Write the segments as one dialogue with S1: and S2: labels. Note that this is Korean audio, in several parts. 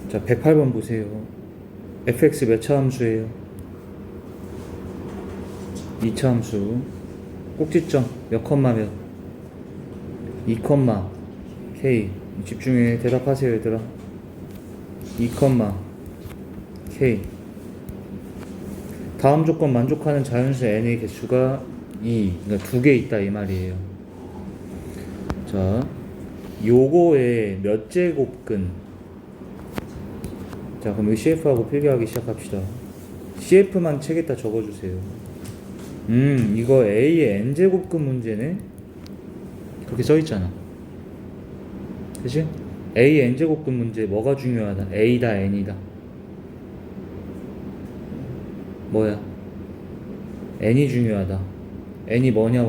S1: 자, 108번 보세요. fx 몇 차 함수예요? 2차 함수. 꼭지점 몇 컴마 몇? 2 컴마 k. 집중해. 대답하세요 얘들아. 2 컴마 k. 다음 조건 만족하는 자연수 n의 개수가 2, 그러니까 2개 있다 이 말이에요. 자, 요거의 몇 제곱근. 자, 그럼 이 CF하고 필기하기 시작합시다. CF만 책에다 적어주세요. 이거 A의 n제곱근 문제네? 그렇게 써있잖아. 그치? A의 n제곱근 문제 뭐가 중요하다? A다 N이다? 뭐야? N이 중요하다. N이 뭐냐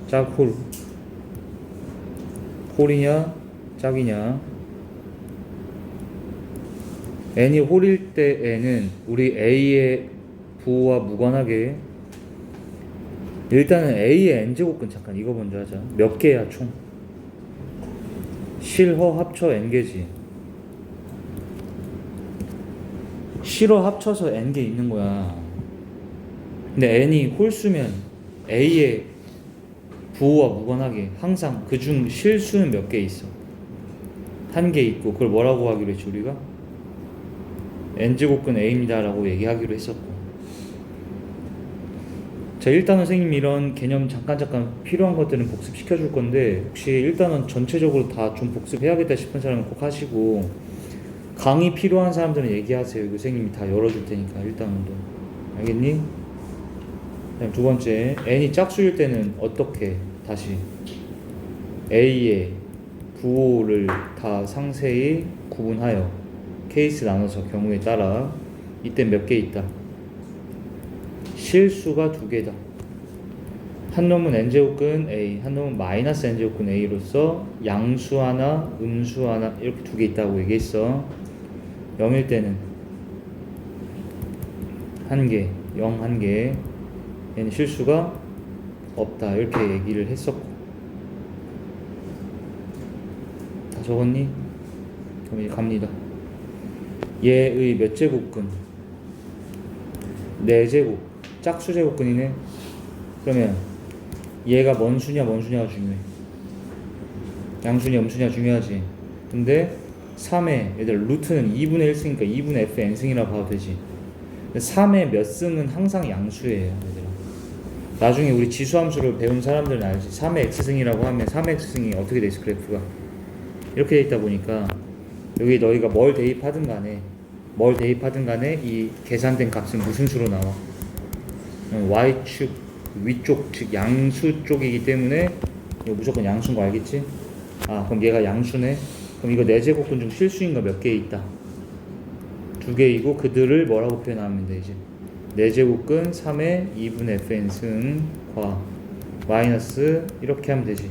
S1: 짝홀. 홀이냐 짝이냐. N이 홀일 때에는 우리 A의 부호와 무관하게 일단은 A의 n제곱근 잠깐 이거 먼저 하자. 몇 개야 총? 실허 합쳐 n개지. 실허 합쳐서 n개 있는 거야. 근데 n이 홀수면 A의 부호와 무관하게 항상 그중 실수는 몇 개 있어? 한 개 있고, 그걸 뭐라고 하기로 했지 우리가? n제곱근 A입니다 라고 얘기하기로 했었고. 자, 일단은 선생님이 이런 개념 잠깐 필요한 것들은 복습시켜 줄 건데, 혹시 일단은 전체적으로 다 좀 복습해야겠다 싶은 사람은 꼭 하시고, 강의 필요한 사람들은 얘기하세요. 이거 선생님이 다 열어줄 테니까. 일단은 알겠니? 그다음 두 번째, n이 짝수일 때는 어떻게 다시 A의 부호를 다 상세히 구분하여 케이스 나눠서 경우에 따라 이때 몇 개 있다? 실수가 두 개다. 한 놈은 n제곱근 A, 한 놈은 마이너스 n제곱근 A로서 양수 하나, 음수 하나 이렇게 두 개 있다고 얘기했어. 0일 때는 한 개, 0 한 개, 얘는 실수가 없다 이렇게 얘기를 했었고. 다 적었니? 그럼 이제 갑니다. 얘의 몇 제곱근? 4제곱. 짝수 제곱근이네. 그러면 얘가 뭔 수냐가 중요해. 양수냐 음수냐 중요하지. 근데 3의 얘들 루트는 2분의 1 승이니까 2분의 f n승이라고 봐도 되지. 3의 몇 승은 항상 양수예요 얘들아. 나중에 우리 지수함수를 배운 사람들은 알지. 3의 x승이라고 하면 3의 x승이 어떻게 돼 있어 그래프가. 이렇게 돼 있다 보니까 여기 너희가 뭘 대입하든 간에 이 계산된 값은 무슨 수로 나와? y축 위쪽 즉 양수 쪽이기 때문에 이거 무조건 양수인 거 알겠지? 아, 그럼 얘가 양수네. 그럼 이거 4제곱근 중 실수인 거 몇 개 있다? 2개이고 그들을 뭐라고 표현하면 되지? 4제곱근 3의 2분의 fn승 과 마이너스 이렇게 하면 되지.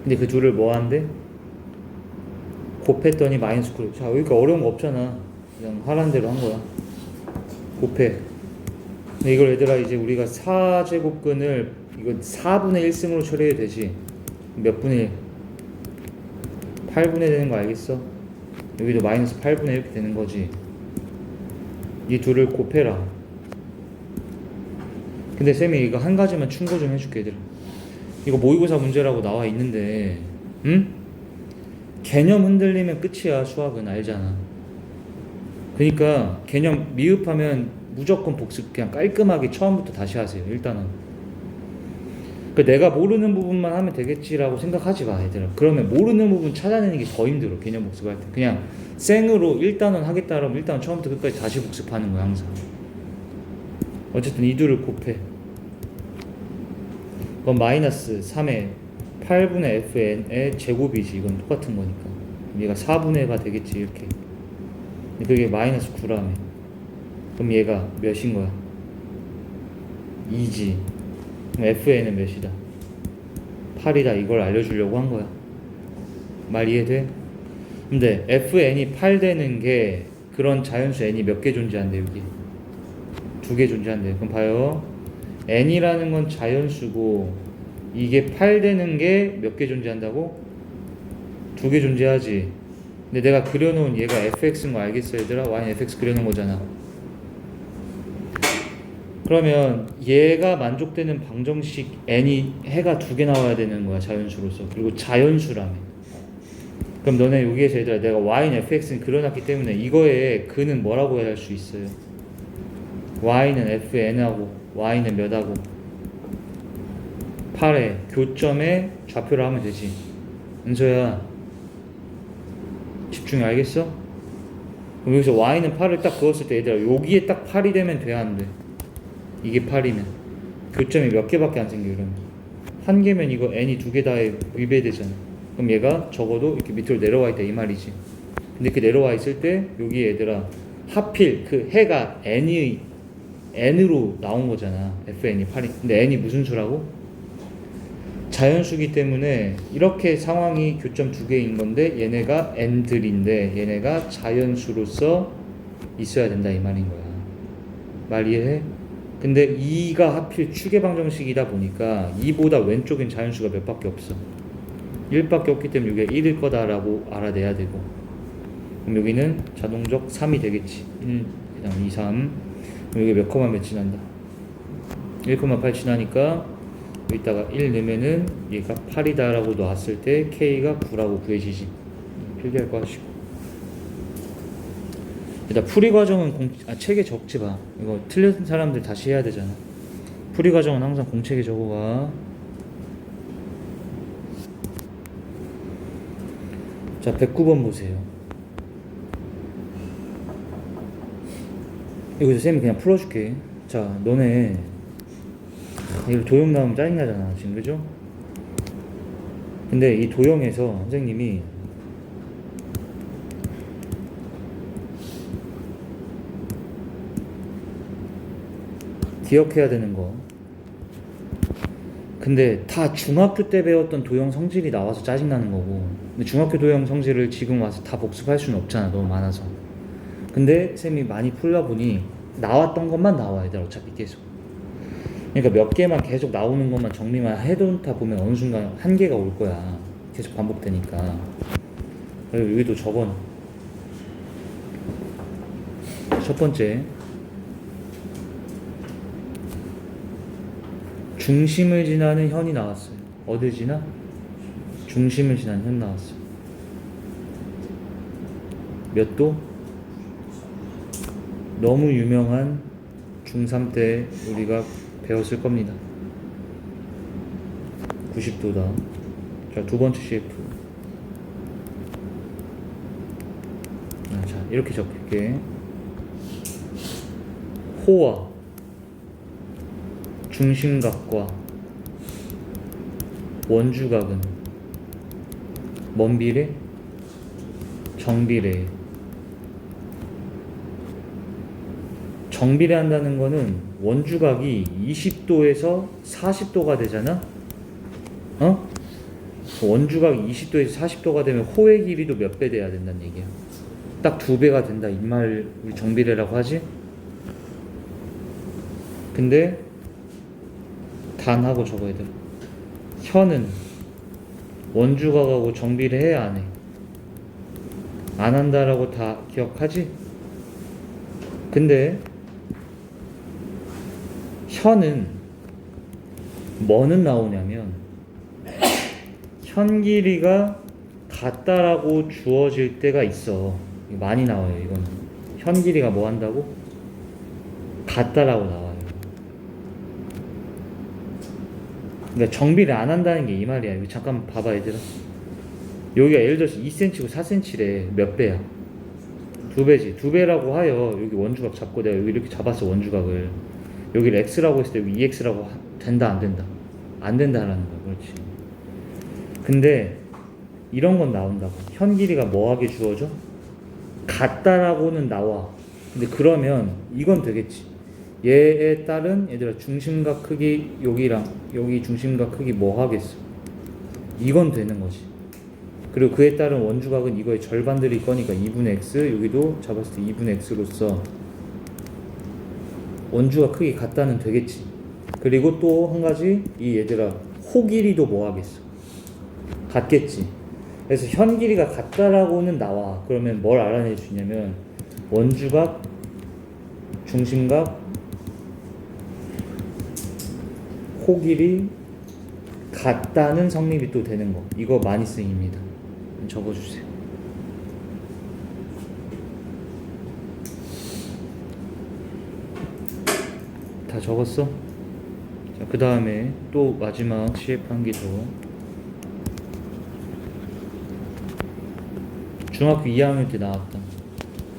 S1: 근데 그 둘을 뭐 한대? 곱했더니 마이너스 9. 자, 여기가 어려운 거 없잖아. 그냥 하라는 대로 한 거야. 곱해. 근데 이걸 얘들아 이제 우리가 4제곱근을 이거 4분의 1승으로 처리해야 되지. 몇 분의 1? 8분의 되는 거 알겠어? 여기도 마이너스 8분의 1 이렇게 되는 거지. 이 둘을 곱해라. 근데 쌤이 이거 한 가지만 충고 좀 해줄게 얘들아. 이거 모의고사 문제라고 나와 있는데 개념 흔들리면 끝이야. 수학은 알잖아. 그러니까 개념 미흡하면 무조건 복습 그냥 깔끔하게 처음부터 다시 하세요. 일단은 내가 모르는 부분만 하면 되겠지라고 생각하지 마 얘들아. 그러면 모르는 부분 찾아내는 게 더 힘들어. 개념 복습할 때 그냥 생으로 1단원 하겠다 그러면 일단 처음부터 끝까지 다시 복습하는 거야 항상. 어쨌든 이 둘을 곱해. 그건 마이너스 3의 8분의 fn의 제곱이지. 이건 똑같은 거니까 얘가 4분의가 되겠지 이렇게. 그게 마이너스 9라며. 그럼 얘가 몇인 거야? 2지. 그럼 fn은 몇이다? 8이다. 이걸 알려주려고 한 거야. 말 이해돼? 근데 fn이 8 되는 게 그런 자연수 n이 몇 개 존재한대 여기? 2개 존재한대. 그럼 봐요. n이라는 건 자연수고 이게 8 되는 게 몇 개 존재한다고? 2개 존재하지. 근데 내가 그려놓은 얘가 fx인 거 알겠어 얘들아? y는 fx 그려놓은 거잖아. 그러면 얘가 만족되는 방정식 n이 해가 2개 나와야 되는 거야 자연수로서. 그리고 자연수라며. 그럼 너네 여기에서 얘들아 내가 y는 fx는 그려놨기 때문에 이거의 근은 뭐라고 해야 할 수 있어요? y는 fn하고 y는 몇하고 8에 교점에 좌표를 하면 되지. 은서야 집중해 알겠어? 그럼 여기서 y는 8을 딱 그었을 때 얘들아 여기에 딱 8이 되면 돼야 안 돼? 이게 8이면 교점이 몇 개밖에 안 생겨. 이러면 한 개면 이거 n이 2개 다에 위배되잖아. 그럼 얘가 적어도 이렇게 밑으로 내려와 있다 이 말이지. 근데 이렇게 내려와 있을 때 여기 얘들아 하필 그 해가 n으로 나온 거잖아. fn이 8이. 근데 n이 무슨 수라고? 자연수기 때문에 이렇게 상황이 교점 2개인 건데 얘네가 n들인데 얘네가 자연수로서 있어야 된다 이 말인 거야. 말 이해해? 근데 2가 하필 추계방정식이다 보니까 2보다 왼쪽엔 자연수가 몇 밖에 없어. 1밖에 없기 때문에 여기가 1일 거다라고 알아내야 되고. 그럼 여기는 자동적 3이 되겠지. 1, 그다음 2, 3. 그럼 여기 몇 콤마 몇 지난다? 1,8 지나니까 여기다가 1 넣으면은 얘가 8이다라고 놨을 때 K가 9라고 구해지지. 필기할 거 하시고. 일단 풀이 과정은 책에 적지 마. 이거 틀린 사람들 다시 해야 되잖아. 풀이 과정은 항상 공책에 적어가. 자, 109번 보세요. 이거 쌤이 그냥 풀어줄게. 자, 너네 이거 도형 나오면 짜증나잖아 지금, 그죠? 근데 이 도형에서 선생님이 기억해야 되는 거, 근데 다 중학교 때 배웠던 도형 성질이 나와서 짜증나는 거고, 근데 중학교 도형 성질을 지금 와서 다 복습할 수는 없잖아, 너무 많아서. 근데 쌤이 많이 풀려보니 나왔던 것만 나와야 돼 어차피 계속. 그러니까 몇 개만 계속 나오는 것만 정리만 해놓다 보면 어느 순간 한계가 올 거야. 계속 반복되니까. 그리고 여기도 저번 첫 번째 중심을 지나는 현이 나왔어요. 어딜 지나? 중심을 지나는 현 나왔어요. 몇 도? 너무 유명한 중3 때 우리가 배웠을 겁니다. 90도다. 자, 두 번째 CF. 자, 이렇게 적을게. 호와 중심각과 원주각은 뭔 비례? 정비례. 정비례한다는 거는 원주각이 20도에서 40도가 되잖아? 어? 원주각이 20도에서 40도가 되면 호의 길이도 몇 배 돼야 된다는 얘기야. 딱 2배가 된다 이 말 우리 정비례라고 하지? 근데 단하고 적어야 돼. 현은 원주각하고 정비례 해야 안 해? 안 한다라고 다 기억하지? 근데 현은 뭐는 나오냐면 현 길이가 같다라고 주어질 때가 있어. 많이 나와요. 이건 현 길이가 뭐 한다고? 같다라고 나와요. 그러니까 정비를 안 한다는 게 이 말이야. 이거 잠깐 봐봐 얘들아. 여기가 예를 들어서 2cm고 4cm래. 몇 배야? 2배지. 2배라고 하여 여기 원주각 잡고 내가 여기 이렇게 잡았어 원주각을. 여기를 x라고 했을 때 여기 2x라고 된다 안 된다? 안 된다라는 거야. 그렇지. 근데 이런 건 나온다고. 현 길이가 뭐하게 주어져? 같다라고는 나와. 근데 그러면 이건 되겠지. 얘에 따른 얘들아 중심각 크기 여기랑 여기 중심각 크기 뭐 하겠어? 이건 되는 거지. 그리고 그에 따른 원주각은 이거의 절반들일 거니까 2분의 x, 여기도 잡았을 때 2분의 x로서 원주각 크기 같다는 되겠지. 그리고 또 한 가지 이 얘들아 호 길이도 뭐 하겠어? 같겠지. 그래서 현 길이가 같다라고는 나와. 그러면 뭘 알아낼 수 있냐면 원주각, 중심각, 호 길이 같다는 성립이 또 되는 거. 이거 많이 쓰입니다. 적어주세요. 다 적었어? 자, 그 다음에 또 마지막 CF 한 개 더. 중학교 2학년 때 나왔던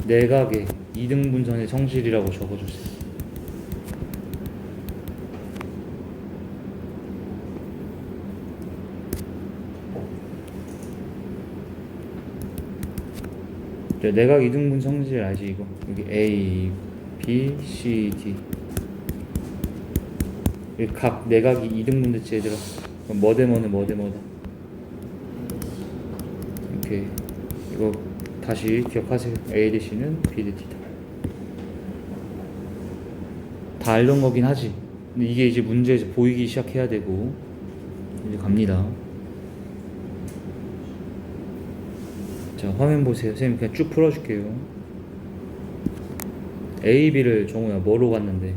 S1: 내각의 이등분선의 성질이라고 적어주세요. 내각 이등분 성질 알지 이거? 여기 A, B, C, D. 여기 각 내각이 이등분 됐지 얘들아. 그럼 뭐 대 뭐는 뭐 대 뭐다. 이렇게 이거 다시 기억하세요. A 대 C는 B 대 D다. 다 알던 거긴 하지. 근데 이게 이제 문제에서 보이기 시작해야 되고 이제 갑니다. 자, 화면 보세요. 선생님 그냥 쭉 풀어줄게요. A, B를 정우야 뭐로 갔는데?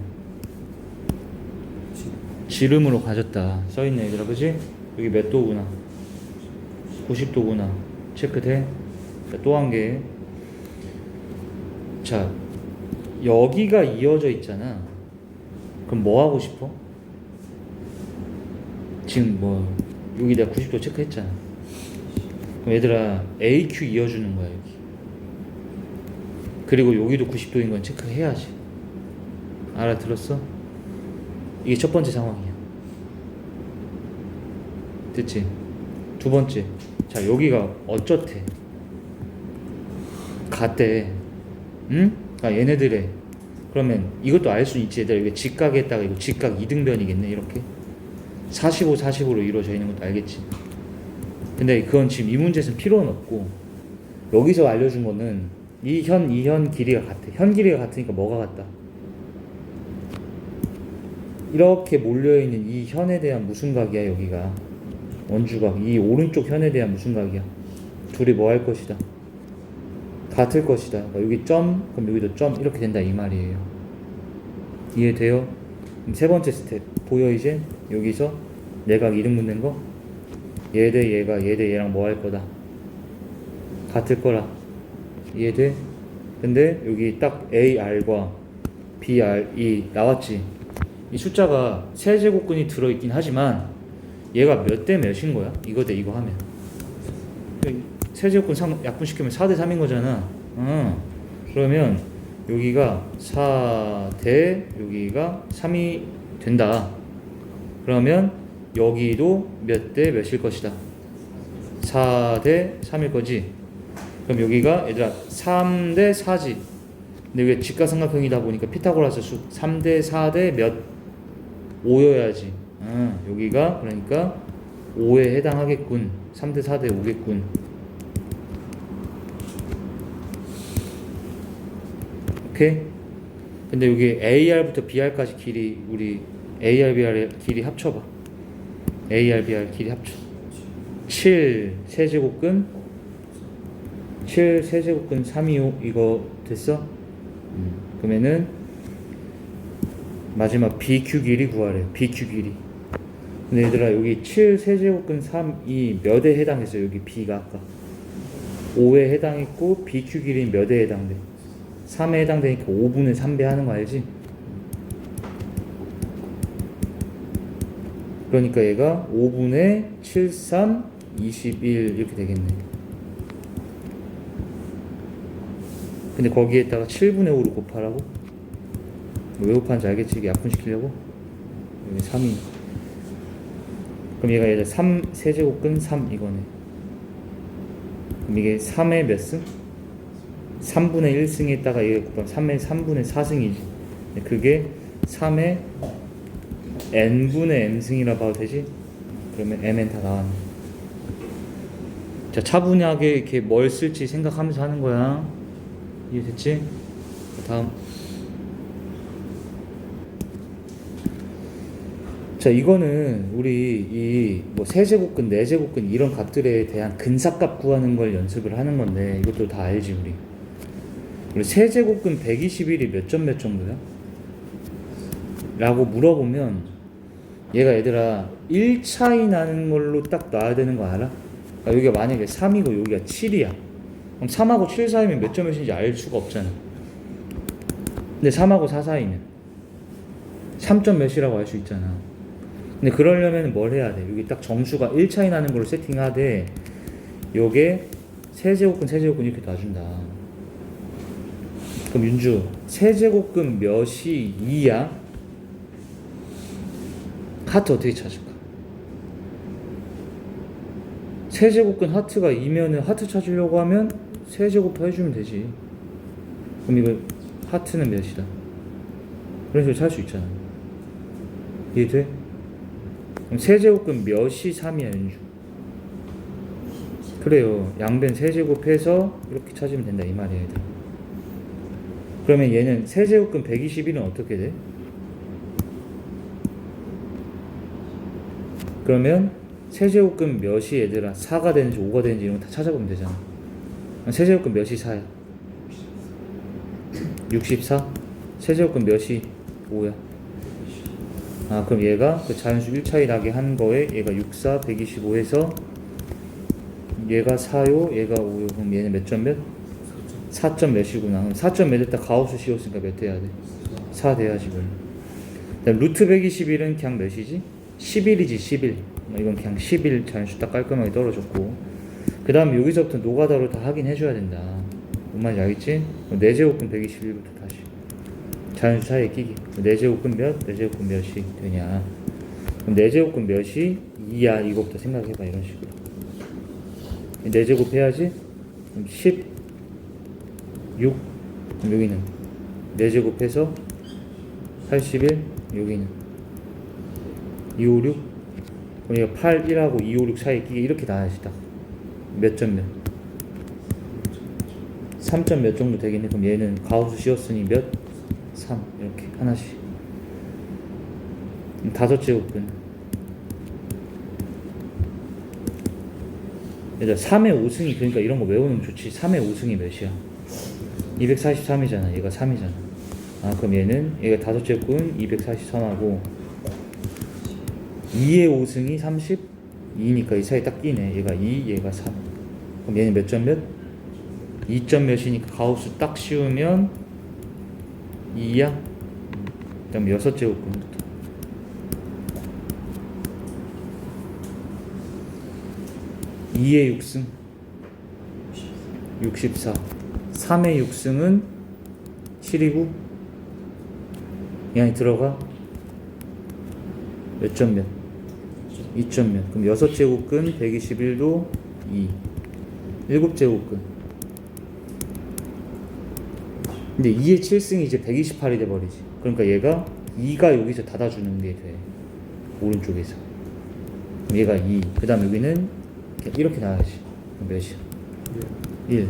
S1: 지름으로 가졌다 써있네 얘들아. 그지? 여기 몇 도구나? 90도구나. 체크돼? 자, 또 한 개. 자, 여기가 이어져 있잖아. 그럼 뭐 하고 싶어? 지금 뭐 여기 내가 90도 체크했잖아. 그럼 얘들아 AQ 이어주는 거야 여기. 그리고 여기도 90도인 건 체크해야지. 알아들었어? 이게 첫 번째 상황이야. 됐지? 두 번째. 자, 여기가 어쩌대? 같대. 응? 아, 얘네들의. 그러면 이것도 알 수 있지. 얘들아, 이게 직각에다가 이거 직각 이등변이겠네. 이렇게 45, 45로 이루어져 있는 것도 알겠지. 근데 그건 지금 이 문제에서는 필요는 없고, 여기서 알려준 거는 이 현 길이가 같아. 현 길이가 같으니까 뭐가 같다? 이렇게 몰려있는 이 현에 대한 무슨 각이야 여기가? 원주각. 이 오른쪽 현에 대한 무슨 각이야? 둘이 뭐 할 것이다? 같을 것이다. 그러니까 여기 점, 그럼 여기도 점, 이렇게 된다 이 말이에요. 이해돼요? 그럼 세 번째 스텝 보여 이제? 여기서 내각 이등분 된 거? 얘 대 얘가 얘 대 얘랑 뭐 할 거다? 같을 거라. 이해돼? 근데 여기 딱 AR과 BR이 나왔지. 이 숫자가 세제곱근이 들어있긴 하지만 얘가 몇 대 몇인 거야? 이거 대 이거 하면 세제곱근 약분시키면 4대 3인 거잖아. 그러면 여기가 4대 여기가 3이 된다. 그러면 여기도 몇 대 몇일 것이다? 4대 3일 거지. 그럼 여기가 얘들아 3대 4지. 근데 여기 직각삼각형이다 보니까 피타고라스 수 3대 4대 몇 5여야지. 여기가 그러니까 5에 해당하겠군. 3대 4대 5겠군. 오케이? 근데 여기 AR부터 BR까지 길이 우리 AR, BR 길이 합쳐봐. AR, BR 길이 합쳐. 7 세제곱근 7 세제곱근 325 이거 됐어? 그러면은 마지막 BQ 길이 구하래. BQ 길이. 근데 얘들아 여기 7 세제곱근 3이 몇에 해당했어? 여기 B가 아까 5에 해당했고 BQ 길이는 몇에 해당돼? 3에 해당되니까 5분의 3배 하는 거 알지? 그러니까 얘가 5분의 7, 3, 21 이렇게 되겠네. 근데 거기에다가 7분의 5를 곱하라고? 왜 곱하는지 알겠지? 이게 약분시키려고? 여기 3이. 그럼 얘가 3 세제곱근 3 이거네. 그럼 이게 3의 몇 승? 3분의 1승에다가 얘가 곱하면 3의 3분의 4승이지. 그게 3의 n분의 m승이라 봐도 되지? 그러면 mn 다 나왔네. 자, 차분하게 이렇게 뭘 쓸지 생각하면서 하는 거야. 이해됐지? 다음. 자, 이거는 우리 이 뭐 세제곱근, 네제곱근 이런 값들에 대한 근사값 구하는 걸 연습을 하는 건데 이것도 다 알지 우리 세제곱근 121이 몇 점 몇 정도야? 라고 물어보면 얘가 얘들아 1 차이 나는 걸로 딱 놔야 되는 거 알아? 그러니까 여기가 만약에 3이고 여기가 7이야. 그럼 3하고 7 사이면 몇 점 몇인지 알 수가 없잖아. 근데 3하고 4 사이면 3점 몇이라고 알 수 있잖아. 근데 그러려면 뭘 해야 돼? 여기 딱 정수가 1 차이 나는 걸로 세팅하되 요게 세제곱근 이렇게 놔준다. 그럼 윤주 세제곱근 몇이 2야? 하트 어떻게 찾을까? 세제곱근 하트가 2면은 하트 찾으려고 하면 세제곱 해주면 되지. 그럼 이거 하트는 몇이다? 그런 식으로 찾을 수 있잖아. 이해돼? 그럼 세제곱근 몇이 3이야 윤주? 그래요. 양변 세제곱해서 이렇게 찾으면 된다 이 말이야 얘들. 그러면 얘는 세제곱근 121은 어떻게 돼? 그러면 세제곱근 몇이 얘들아 4가 되는지 5가 되는지 이런 거 다 찾아보면 되잖아. 세제곱근 몇이 4야? 64? 세제곱근 몇이 5야? 아 그럼 얘가 그 자연수 1차이 나게 한 거에 얘가 64, 125해서 얘가 4요, 얘가 5요. 그럼 얘는 몇 점 몇? 4점 몇이구나. 그럼 4점 몇에다 가우스 씌웠으니까 몇 돼야 돼? 4 돼야지. 그럼 루트 121은 그냥 몇이지? 11이지 11. 이건 그냥 11 자연수 딱 깔끔하게 떨어졌고 그 다음에 여기서부터 노가다로 다 확인해 줘야 된다. 뭔 말인지 알겠지? 4제곱근 121부터 다시 자연수 사이에 끼기. 4제곱근 몇? 4제곱근 몇이 되냐. 그럼 4제곱근 몇이 2야. 이거부터 생각해봐. 이런 식으로 4제곱 해야지. 그럼 16. 그럼 여기는 4제곱 해서 81. 여기는 256. 그럼 얘가 8, 1하고 2, 5, 6 사이에 끼게 이렇게 나와야지 딱. 몇 점 몇? 3점 몇 정도 되겠네. 그럼 얘는 가우스 씌웠으니 몇? 3. 이렇게 하나씩. 5제곱근. 얘들아 3의 5승이 그러니까 이런 거 외우면 좋지. 3의 5승이 몇이야? 243이잖아. 얘가 3이잖아. 아 그럼 얘가 5제곱근 243하고 2의 5승이 32니까 이 사이 딱 끼네. 얘가 2, 얘가 3. 그럼 얘는 몇 점 몇? 2점 몇이니까 가우스 딱 씌우면 2야? 그 다음에 6제곱근부터 2의 6승 64. 3의 6승은 7이고 이 안에 들어가 몇 점 몇? 2점 몇? 그럼 6제곱근 121도 2. 7제곱근. 근데 2의 7승이 이제 128이 돼버리지. 그러니까 얘가 2가 여기서 닫아주는 게 돼. 오른쪽에서. 얘가 2. 그 다음 여기는 이렇게 나와야지. 몇이야? 1.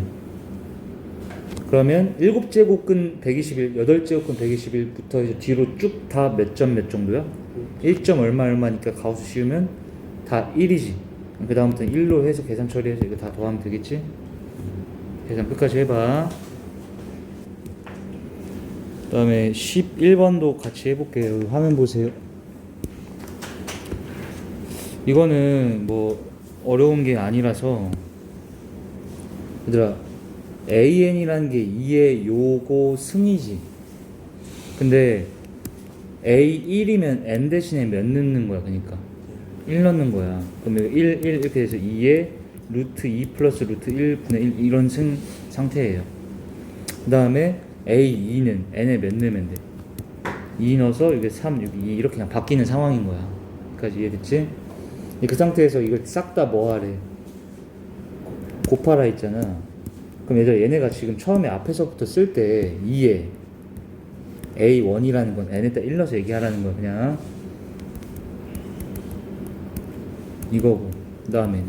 S1: 그러면 7제곱근 121, 8제곱근 121부터 해서 뒤로 쭉 다 몇 점 몇 정도야? 1점 얼마니까 가우스 씌우면 다 1이지. 그 다음부터는 1로 해서 계산 처리해서 이거 다 더하면 되겠지? 계산 끝까지 해봐. 그 다음에 11번도 같이 해볼게요. 화면 보세요. 이거는 뭐 어려운 게 아니라서 얘들아 AN이라는 게 2의 요거 승이지. 근데 A1이면 N 대신에 몇 넣는 거야. 그러니까 1 넣는 거야. 그럼 1 이렇게 돼서 2의 루트 2 플러스 루트 1분의 1 이런 승 상태예요. 그 다음에 A2는 N에 몇 넣으면 돼? 2 넣어서 이게 3, 6, 2 이렇게 그냥 바뀌는 상황인 거야. 여기까지 이해됐지? 그 상태에서 이걸 싹 다 뭐 하래? 곱하라 했잖아. 그럼 얘네가 지금 처음에 앞에서부터 쓸 때 2에 A1이라는 건 N에다 1 넣어서 얘기하라는 거야. 그냥 이거고 그 다음에는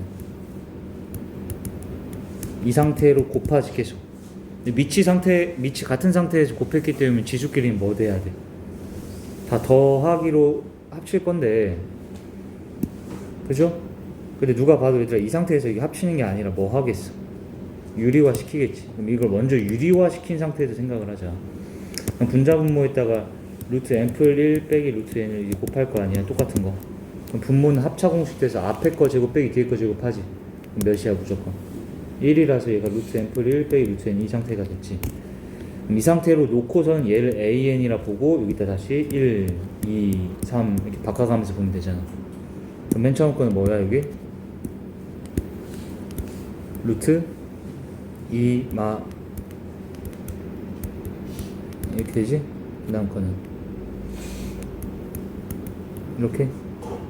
S1: 이 상태로 곱하지 계속. 밑이 같은 상태에서 곱했기 때문에 지수끼리는 뭐 돼야 돼? 다 더하기로 합칠 건데, 그죠? 근데 누가 봐도 얘들아 이 상태에서 이게 합치는 게 아니라 뭐 하겠어? 유리화 시키겠지. 그럼 이걸 먼저 유리화 시킨 상태에서 생각을 하자. 그럼 분자분모에다가 루트 n플 1 빼기 루트 n을 이제 곱할 거 아니야. 똑같은 거. 그럼 분모는 합차 공식 돼서 앞에 거 제곱 빼기 뒤에 거 제곱하지. 그럼 몇이야 무조건? 1이라서 얘가 루트 n플 1 빼기 루트 n 이 상태가 됐지. 그럼 이 상태로 놓고선 얘를 an이라 보고 여기다 다시 1, 2, 3 이렇게 바꿔가면서 보면 되잖아. 그럼 맨 처음 거는 뭐야 여기? 루트 2 마 이렇게 되지? 그 다음 거는 이렇게.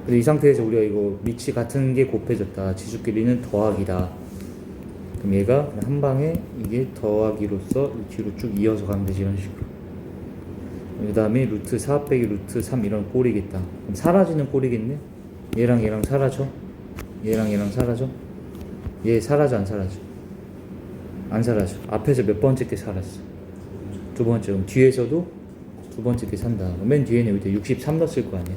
S1: 근데 이 상태에서 우리가 이거 밑이 같은 게 곱해졌다. 지수끼리는 더하기다. 그럼 얘가 한 방에 이게 더하기로서 뒤로 쭉 이어서 가면 되지. 이런 식으로. 그 다음에 루트 4 빼기 루트 3 이런 꼴이겠다. 그럼 사라지는 꼴이겠네. 얘랑 얘랑 사라져. 얘랑 얘랑 사라져. 얘 사라져 안 사라져? 안 사라져. 앞에서 몇 번째 때 살았어? 두 번째. 그럼 뒤에서도 두 번째 때 산다. 맨 뒤에는 여기다 63 넣었을 거 아니야.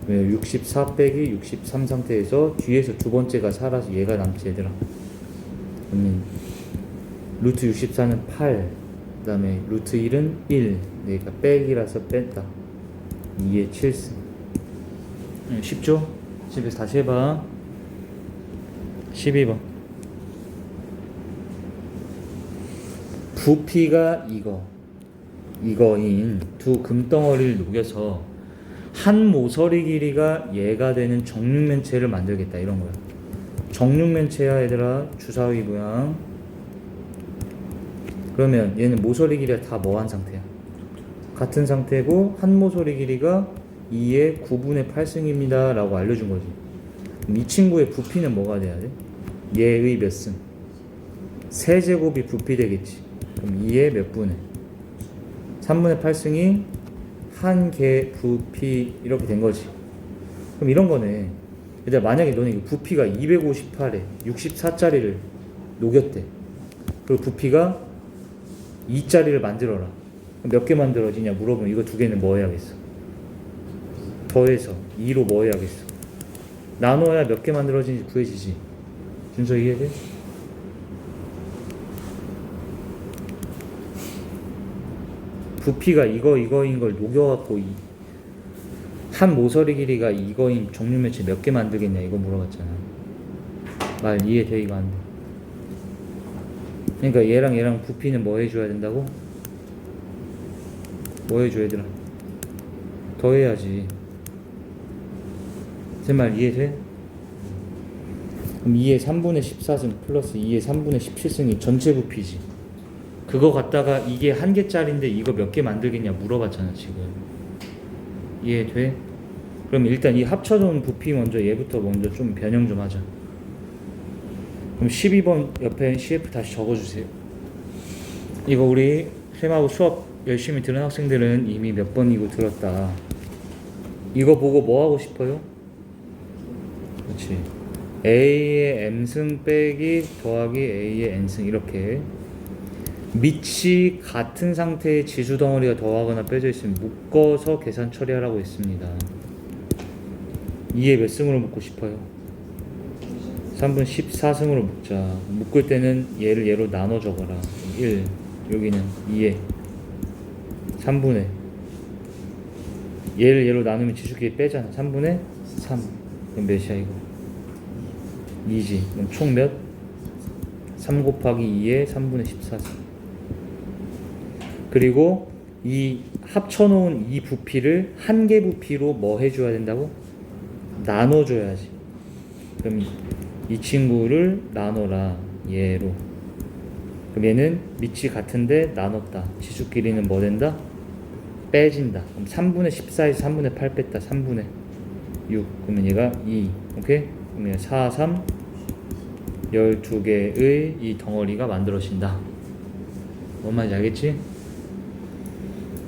S1: 64 빼기 63 상태에서 뒤에서 두 번째가 살아서 얘가 남지 얘들아. 그러면 루트 64는 8, 그 다음에 루트 1은 1, 그러니까 빼기라서 뺐다. 2의 7승. 쉽죠? 집에서 다시 해봐. 12번. 부피가 이거인 두 금덩어리를 녹여서 한 모서리 길이가 얘가 되는 정육면체를 만들겠다. 이런 거야. 정육면체야 얘들아. 주사위 모양. 그러면 얘는 모서리 길이가 다 뭐한 상태야? 같은 상태고 한 모서리 길이가 2의 9분의 8승입니다 라고 알려준 거지. 그럼 이 친구의 부피는 뭐가 돼야 돼? 얘의 몇 승? 세제곱이 부피 되겠지. 그럼 2의 몇 분의? 3분의 8승이 한 개 부피 이렇게 된 거지. 그럼 이런 거네. 얘들아 만약에 너네 부피가 258에 64짜리를 녹였대. 그리고 부피가 2짜리를 만들어라. 몇 개 만들어지냐 물어보면 이거 두 개는 뭐 해야겠어? 더해서 2로 뭐 해야겠어? 나눠야 몇 개 만들어지는지 구해지지. 준서 이해돼? 부피가 이거인 걸 녹여갖고 한 모서리 길이가 이거인 정육면체 몇 개 만들겠냐 이거 물어봤잖아. 말 이해돼? 이거 안 돼. 그러니까 얘랑 부피는 뭐 해줘야 된다고? 뭐 해줘 얘들아? 더해야지. 제 말 이해돼? 그럼 2의 3분의 14승 플러스 2의 3분의 17승이 전체 부피지. 그거 갖다가 이게 한 개짜리인데 이거 몇 개 만들겠냐 물어봤잖아 지금. 이해돼? 그럼 일단 이 합쳐놓은 부피 먼저 얘부터 먼저 좀 변형 좀 하자. 그럼 12번 옆에 CF 다시 적어주세요. 이거 우리 쌤하고 수업 열심히 들은 학생들은 이미 몇 번이고 들었다. 이거 보고 뭐 하고 싶어요? 그렇지. A의 M승 빼기 더하기 A의 N승 이렇게 밑이 같은 상태의 지수 덩어리가 더하거나 빼져 있으면 묶어서 계산 처리하라고 했습니다. 2의 몇 승으로 묶고 싶어요? 3분 14승으로 묶자. 묶을 때는 얘를 얘로 나눠 적어라. 1 여기는 2의 3분의 얘를 얘로 나누면 지수끼리 빼잖아. 3분의 3 그럼 몇이야 이거? 2지. 그럼 총 몇? 3 곱하기 2의 3분의 14승. 그리고 이 합쳐놓은 이 부피를 한 개 부피로 뭐 해줘야 된다고? 나눠줘야지. 그럼 이 친구를 나눠라. 얘로. 그럼 얘는 밑이 같은데 나눴다. 지수끼리는 뭐 된다? 빼진다. 그럼 3분의 14에서 3분의 8 뺐다. 3분의 6. 그러면 얘가 2. 오케이? 그러면 4, 3 12개의 이 덩어리가 만들어진다. 뭔 말인지 알겠지?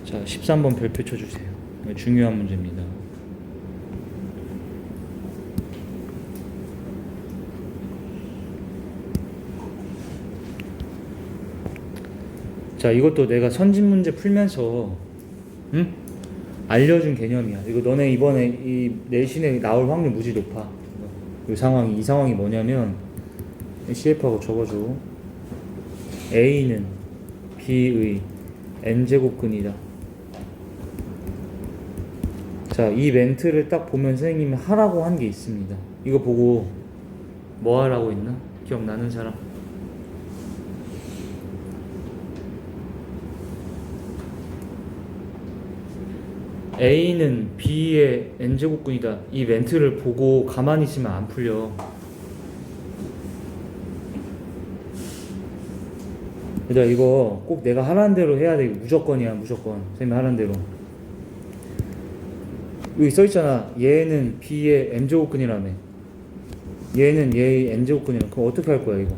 S1: 자, 13번 별표 쳐주세요. 중요한 문제입니다. 자, 이것도 내가 선진 문제 풀면서 알려준 개념이야. 이거 너네 이번에 이 내신에 나올 확률 무지 높아. 이 상황이 뭐냐면 CF하고 적어줘. A는 B의 n제곱근이다. 자, 이 멘트를 딱 보면 선생님이 하라고 한 게 있습니다. 이거 보고 뭐 하라고 했나? 기억나는 사람? A는 B의 n제곱근이다. 이 멘트를 보고 가만히 있으면 안 풀려. 얘들아, 이거 꼭 내가 하라는 대로 해야 돼. 무조건이야, 무조건. 선생님이 하라는 대로. 여기 써있잖아. 얘는 B의 n제곱근이라며. 얘는 얘의 n제곱근이라며. 그럼 어떻게 할 거야, 이거?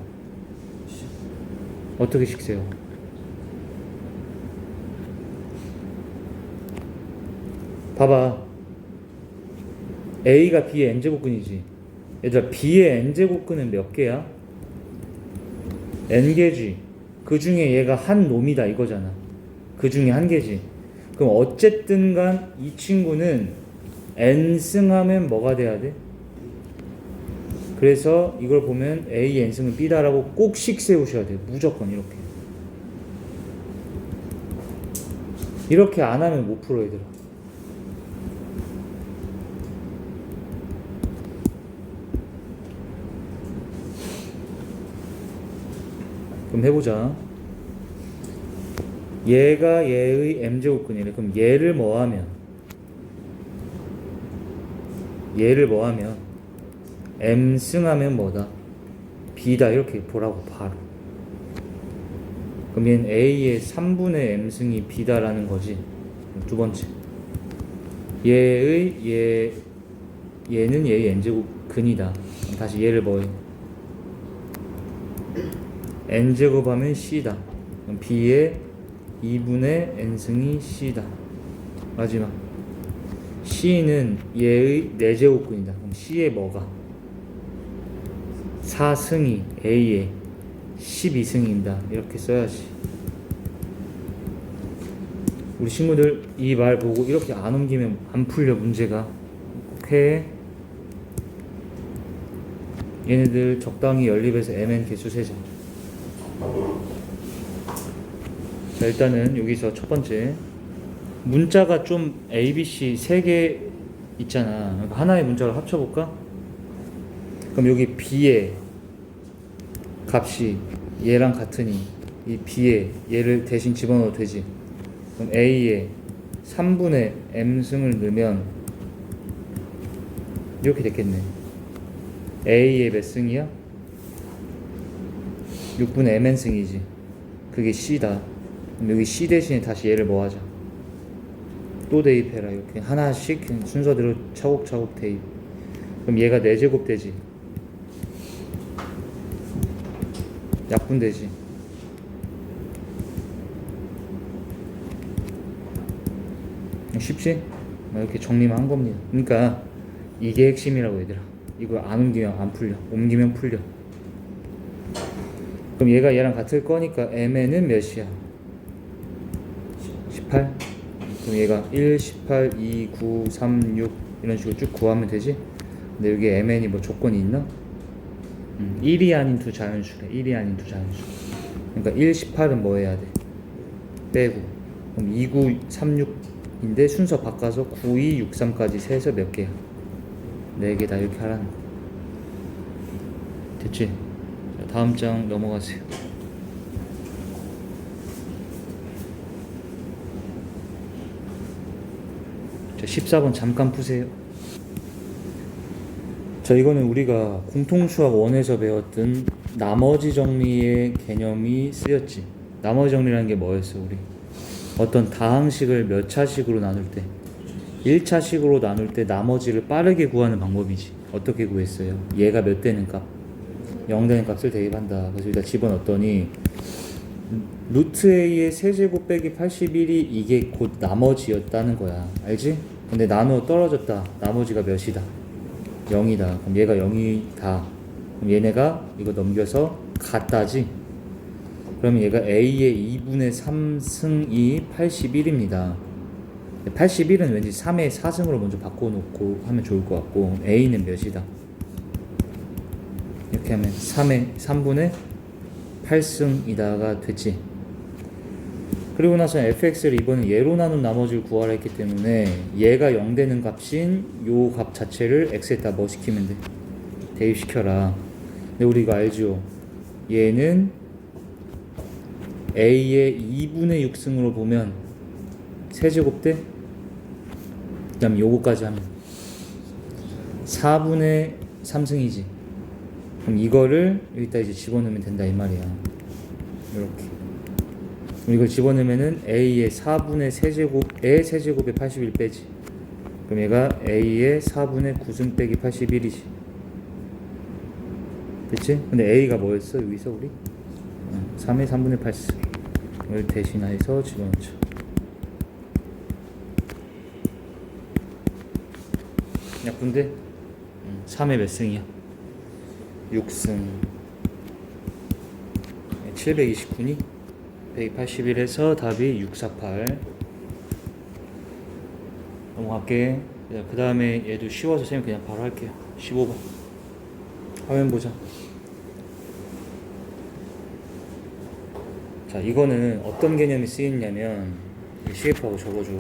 S1: 어떻게 식세요? 봐봐. A가 B의 n제곱근이지. 얘들아, B의 n제곱근은 몇 개야? n개지. 그 중에 얘가 한 놈이다 이거잖아. 그 중에 한 개지. 그럼 어쨌든 간 이 친구는 n승하면 뭐가 돼야 돼? 그래서 이걸 보면 A n승은 B다라고 꼭 식 세우셔야 돼요. 무조건 이렇게. 이렇게 안 하면 못 풀어, 얘들아. 그럼 해보자. 얘가 얘의 m제곱근이래. 그럼 얘를 뭐하면 m승하면 뭐다? B다. 이렇게 보라고 바로. 그럼 얘는 A의 3분의 m승이 B다라는 거지. 두 번째. 얘는 얘의 n제곱근이다. 다시 얘를 뭐해? n제곱하면 C다. 그럼 B의 2분의 n승이 C다. 마지막. C는 얘의 4제곱근이다. 그럼 C의 뭐가? 4승이 A의 12승이다. 이렇게 써야지. 우리 친구들 이 말 보고 이렇게 안 옮기면 안 풀려, 문제가. 오케이. 얘네들 적당히 연립해서 mn 개수 세자. 자, 일단은 여기서 첫 번째 문자가 좀 ABC 3개 있잖아. 하나의 문자를 합쳐볼까? 그럼 여기 B의 값이 얘랑 같으니 이 B에 얘를 대신 집어넣어도 되지. 그럼 A에 3분의 m승을 넣으면 이렇게 됐겠네. A의 몇 승이야? 6분의 mn승이지. 그게 C다. 그럼 여기 C 대신에 다시 얘를 뭐 하자? 또 대입해라. 이렇게 하나씩 그냥 순서대로 차곡차곡 대입. 그럼 얘가 4제곱 되지. 약분 되지. 쉽지? 이렇게 정리만 한 겁니다. 그러니까 이게 핵심이라고, 얘들아. 이거 안 옮기면 안 풀려. 옮기면 풀려. 그럼 얘가 얘랑 같을 거니까 mn은 몇이야? 18? 그럼 얘가 1, 18, 2, 9, 3, 6 이런 식으로 쭉 구하면 되지? 근데 여기 mn이 뭐 조건이 있나? 1이 아닌 두 자연수래. 1이 아닌 두 자연수. 그러니까 1, 18은 뭐 해야 돼? 빼고. 그럼 2, 9, 3, 6인데 순서 바꿔서 9, 2, 6, 3까지 세서 몇 개야? 4개 다 이렇게 하라는 거. 됐지? 자, 다음 장 넘어가세요. 자, 14번 잠깐 푸세요. 자, 이거는 우리가 공통수학 1에서 배웠던 나머지 정리의 개념이 쓰였지. 나머지 정리라는 게 뭐였어, 우리? 어떤 다항식을 몇 차식으로 나눌 때, 1차식으로 나눌 때 나머지를 빠르게 구하는 방법이지. 어떻게 구했어요? 얘가 몇 되는 값? 0 되는 값을 대입한다. 그래서 여기다 집어넣었더니 루트 a의 세제곱 빼기 81이 이게 곧 나머지였다는 거야. 알지? 근데 나누어 떨어졌다. 나머지가 몇이다? 0이다. 그럼 얘가 0이다. 그럼 얘네가 이거 넘겨서 같다지? 그러면 얘가 a의 2분의 3승이 81입니다. 81은 왠지 3의 4승으로 먼저 바꿔놓고 하면 좋을 것 같고 a는 몇이다 이렇게 하면 3분의 8승이다가 됐지. 그리고 나서 fx를 이번엔 얘로 나눈 나머지를 구하라 했기 때문에 얘가 0 되는 값인 요 값 자체를 x에다 뭐 시키면 돼? 대입시켜라. 근데 우리 이거 알죠? 얘는 a의 2분의 6승으로 보면 세제곱 대 그 다음 요거까지 하면 4분의 3승이지. 그럼 이거를 여기다 이제 집어넣으면 된다 이 말이야. 이렇게 이걸 집어넣으면은 a의 4분의 세제곱의 세제곱에 81 빼지. 그럼 얘가 a의 4분의 9승 빼기 81이지. 그치? 근데 a가 뭐였어? 여기서 우리? 3의 3분의 8승 이걸 대신해서 집어넣자. 약분데 3의 몇 승이야? 6승 729니? 181에서 답이 648. 넘어갈게. 그 다음에 얘도 쉬워서 쌤 그냥 바로 할게요. 15번 화면 보자. 자, 이거는 어떤 개념이 쓰이냐면 CF하고 적어줘.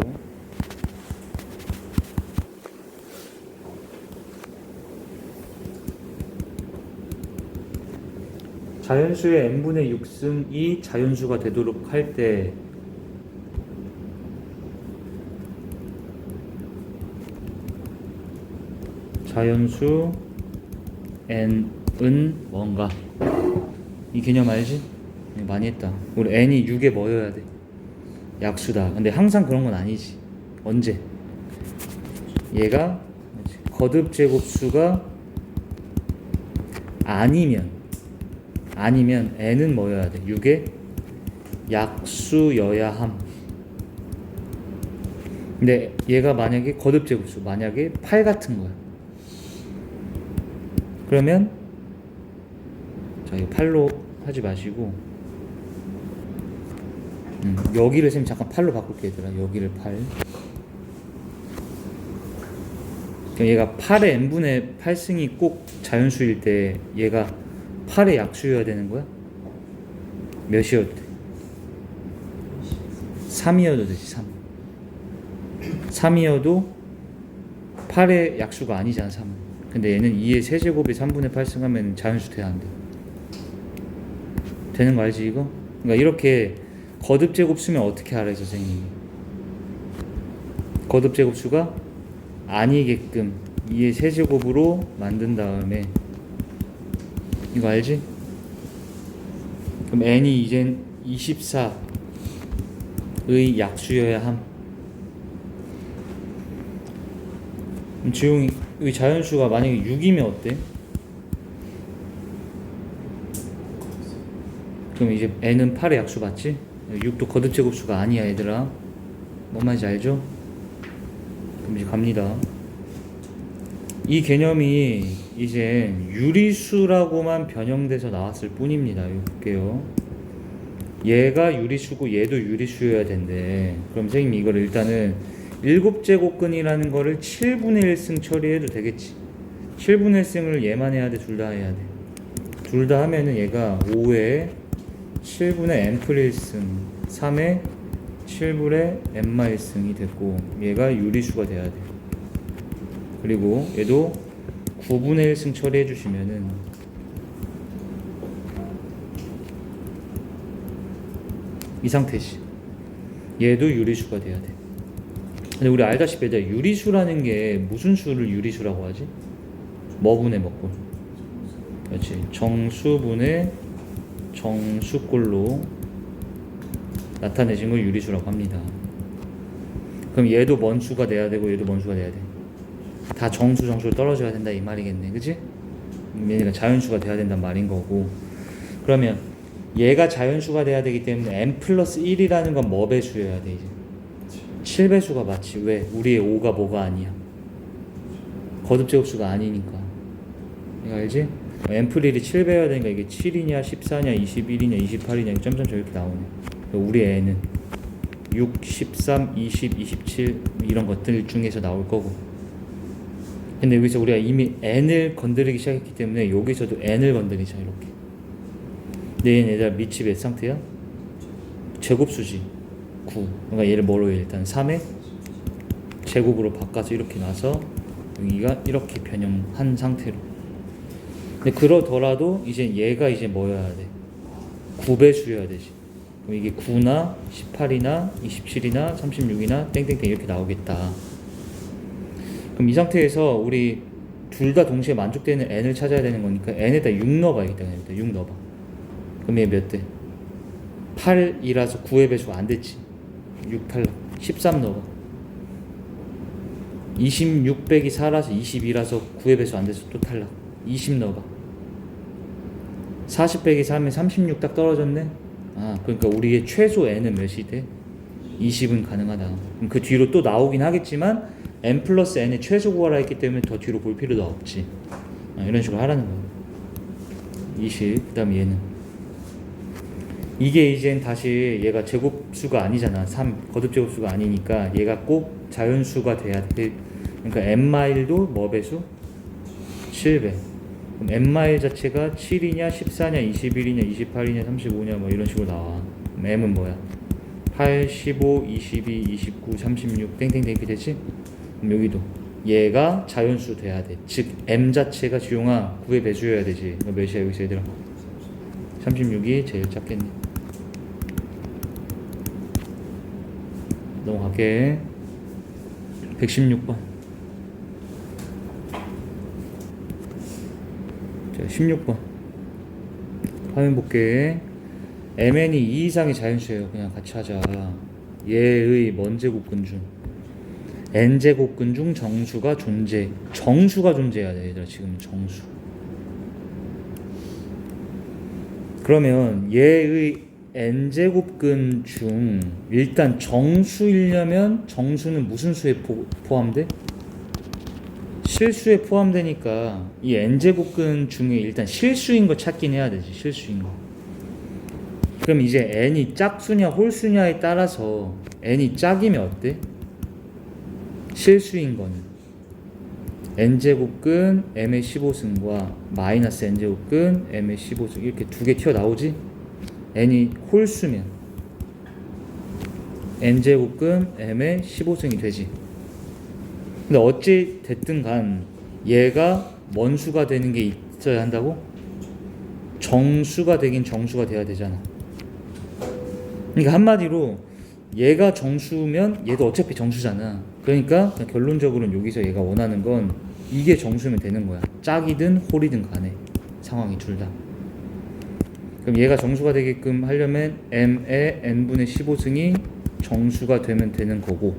S1: 자연수의 n분의 6승이 자연수가 되도록 할 때 자연수 n은 뭔가 이 개념 알지? 많이 했다. 우리 n이 6에 뭐여야 돼? 약수다. 근데 항상 그런 건 아니지. 언제? 얘가 거듭 제곱수가 아니면 n은 뭐여야 돼? 6의 약수여야 함. 근데 얘가 만약에 거듭 제곱수 만약에 8 같은 거야. 그러면 자, 이거 8로 하지 마시고 여기를 쌤 잠깐 8로 바꿀게 얘들아. 여기를 8. 그럼 얘가 8의 n분의 8승이 꼭 자연수일 때 얘가 8의 약수여야 되는 거야? 몇이어도 돼? 3이어도 되지. 3이어도 8의 약수가 아니잖아. 3은. 근데 얘는 2의 세제곱이 3분의 8승 하면 자연수 돼야 안 돼? 되는 거 알지 이거? 그러니까 이렇게 거듭 제곱수면 어떻게 알아요 선생님이? 거듭 제곱수가 아니게끔 2의 세제곱으로 만든 다음에 이거 알지? 그럼 n이 이젠 24의 약수여야 함. 그럼 지웅이 자연수가 만약에 6이면 어때? 그럼 이제 n은 8의 약수 맞지? 6도 거듭 제곱수가 아니야 얘들아. 뭔 말인지 알죠? 그럼 이제 갑니다. 이 개념이 이제 유리수라고만 변형돼서 나왔을 뿐입니다. 이거 볼게요. 얘가 유리수고 얘도 유리수여야 된대. 그럼 선생님이 이거를 일단은 7제곱근이라는 거를 7분의 1승 처리해도 되겠지. 7분의 1승을 얘만 해야 돼? 둘 다 해야 돼? 둘 다 하면은 얘가 5의 7분의 n플 1승 3의 7분의 n마 1승이 됐고 얘가 유리수가 돼야 돼. 그리고 얘도 9분의 1승 처리해 주시면은 이 상태지. 얘도 유리수가 돼야 돼. 근데 우리 알다시피 유리수라는 게 무슨 수를 유리수라고 하지? 뭐분의 뭐꼴? 그렇지. 정수분의 정수꼴로 나타내진 걸 유리수라고 합니다. 그럼 얘도 뭔 수가 돼야 되고 얘도 뭔 수가 돼야 돼? 다 정수로 떨어져야 된다 이 말이겠네. 그치? 얘가 자연수가 돼야 된다는 말인 거고. 그러면 얘가 자연수가 돼야 되기 때문에 n 플러스 1이라는 건 뭐 배수여야 돼 이제? 7배수가 맞지. 왜? 우리의 5가 뭐가 아니야? 거듭제곱수가 아니니까. 이거 알지? n플 1이 7배여야 되니까 이게 7이냐 14냐 21이냐 28이냐 점점 저렇게 나오네. 우리 n은 6, 13, 20, 27 이런 것들 중에서 나올 거고. 근데 여기서 우리가 이미 n을 건드리기 시작했기 때문에 여기서도 n을 건드리자 이렇게. 근데 얘는 얘들아 밑이 몇 상태야? 제곱수지 9. 그러니까 얘를 뭐로 해? 일단 3의 제곱으로 바꿔서 이렇게 놔서 여기가 이렇게 변형한 상태로. 근데 그러더라도 이제 얘가 이제 뭐여야 돼? 9배수여야 되지. 그럼 이게 9나 18이나 27이나 36이나 땡땡땡 이렇게 나오겠다. 그럼 이 상태에서 우리 둘 다 동시에 만족되는 n을 찾아야 되는 거니까 n에다 6 넣어봐야겠다. 6 넣어봐. 그럼 얘 몇 대? 8이라서 9의 배수가 안 됐지. 6 탈락. 13 넣어봐. 26 빼기 4라서 22라서 9의 배수 안 돼서 또 탈락. 20 넣어봐. 40 빼기 3에 36 딱 떨어졌네. 아, 그러니까 우리의 최소 n은 몇이 돼? 20은 가능하다. 그럼 그 뒤로 또 나오긴 하겠지만 n 플러스 n의 최소 구하라 했기 때문에 더 뒤로 볼 필요도 없지. 아, 이런 식으로 하라는 거야. 20. 그 다음 얘는 이게 이젠 다시 얘가 제곱수가 아니잖아. 3 거듭 제곱수가 아니니까 얘가 꼭 자연수가 돼야 돼. 그러니까 n마일도 뭐 배수? 7배. 그럼 n마일 자체가 7이냐 14냐 21이냐 28이냐 35냐 뭐 이런 식으로 나와. 그럼 m은 뭐야? 8, 15, 22, 29, 36 땡땡땡 이렇게 되지? 그럼 여기도 얘가 자연수 돼야 돼. 즉 m 자체가 지용아 9의 배수여야 되지. 그럼 몇이야 여기서 얘들아? 36이 제일 작겠네. 넘어갈게. 116번. 자, 16번. 화면 볼게. mn이 2 이상의 자연수예요. 그냥 같이 하자. 얘의 먼 제곱근 중 n 제곱근 중 정수가 존재해야 돼. 얘들아 지금 정수. 그러면 얘의 n 제곱근 중 일단 정수이려면 정수는 무슨 수에 포함돼? 실수에 포함되니까 이 n 제곱근 중에 일단 실수인 거 찾긴 해야 되지. 실수인 거. 그럼 이제 n이 짝수냐 홀수냐에 따라서 n이 짝이면 어때? 실수인 거는 n제곱근 m의 15승과 마이너스 n제곱근 m의 15승 이렇게 두 개 튀어나오지? n이 홀수면 n제곱근 m의 15승이 되지. 근데 어찌 됐든 간 얘가 뭔 수가 되는 게 있어야 한다고? 정수가 되긴 정수가 돼야 되잖아. 그러니까 한마디로 얘가 정수면 얘도 어차피 정수잖아. 그러니까 결론적으로는 여기서 얘가 원하는 건 이게 정수면 되는 거야. 짝이든 홀이든 간에 상황이 둘 다. 그럼 얘가 정수가 되게끔 하려면 m의 n분의 15승이 정수가 되면 되는 거고.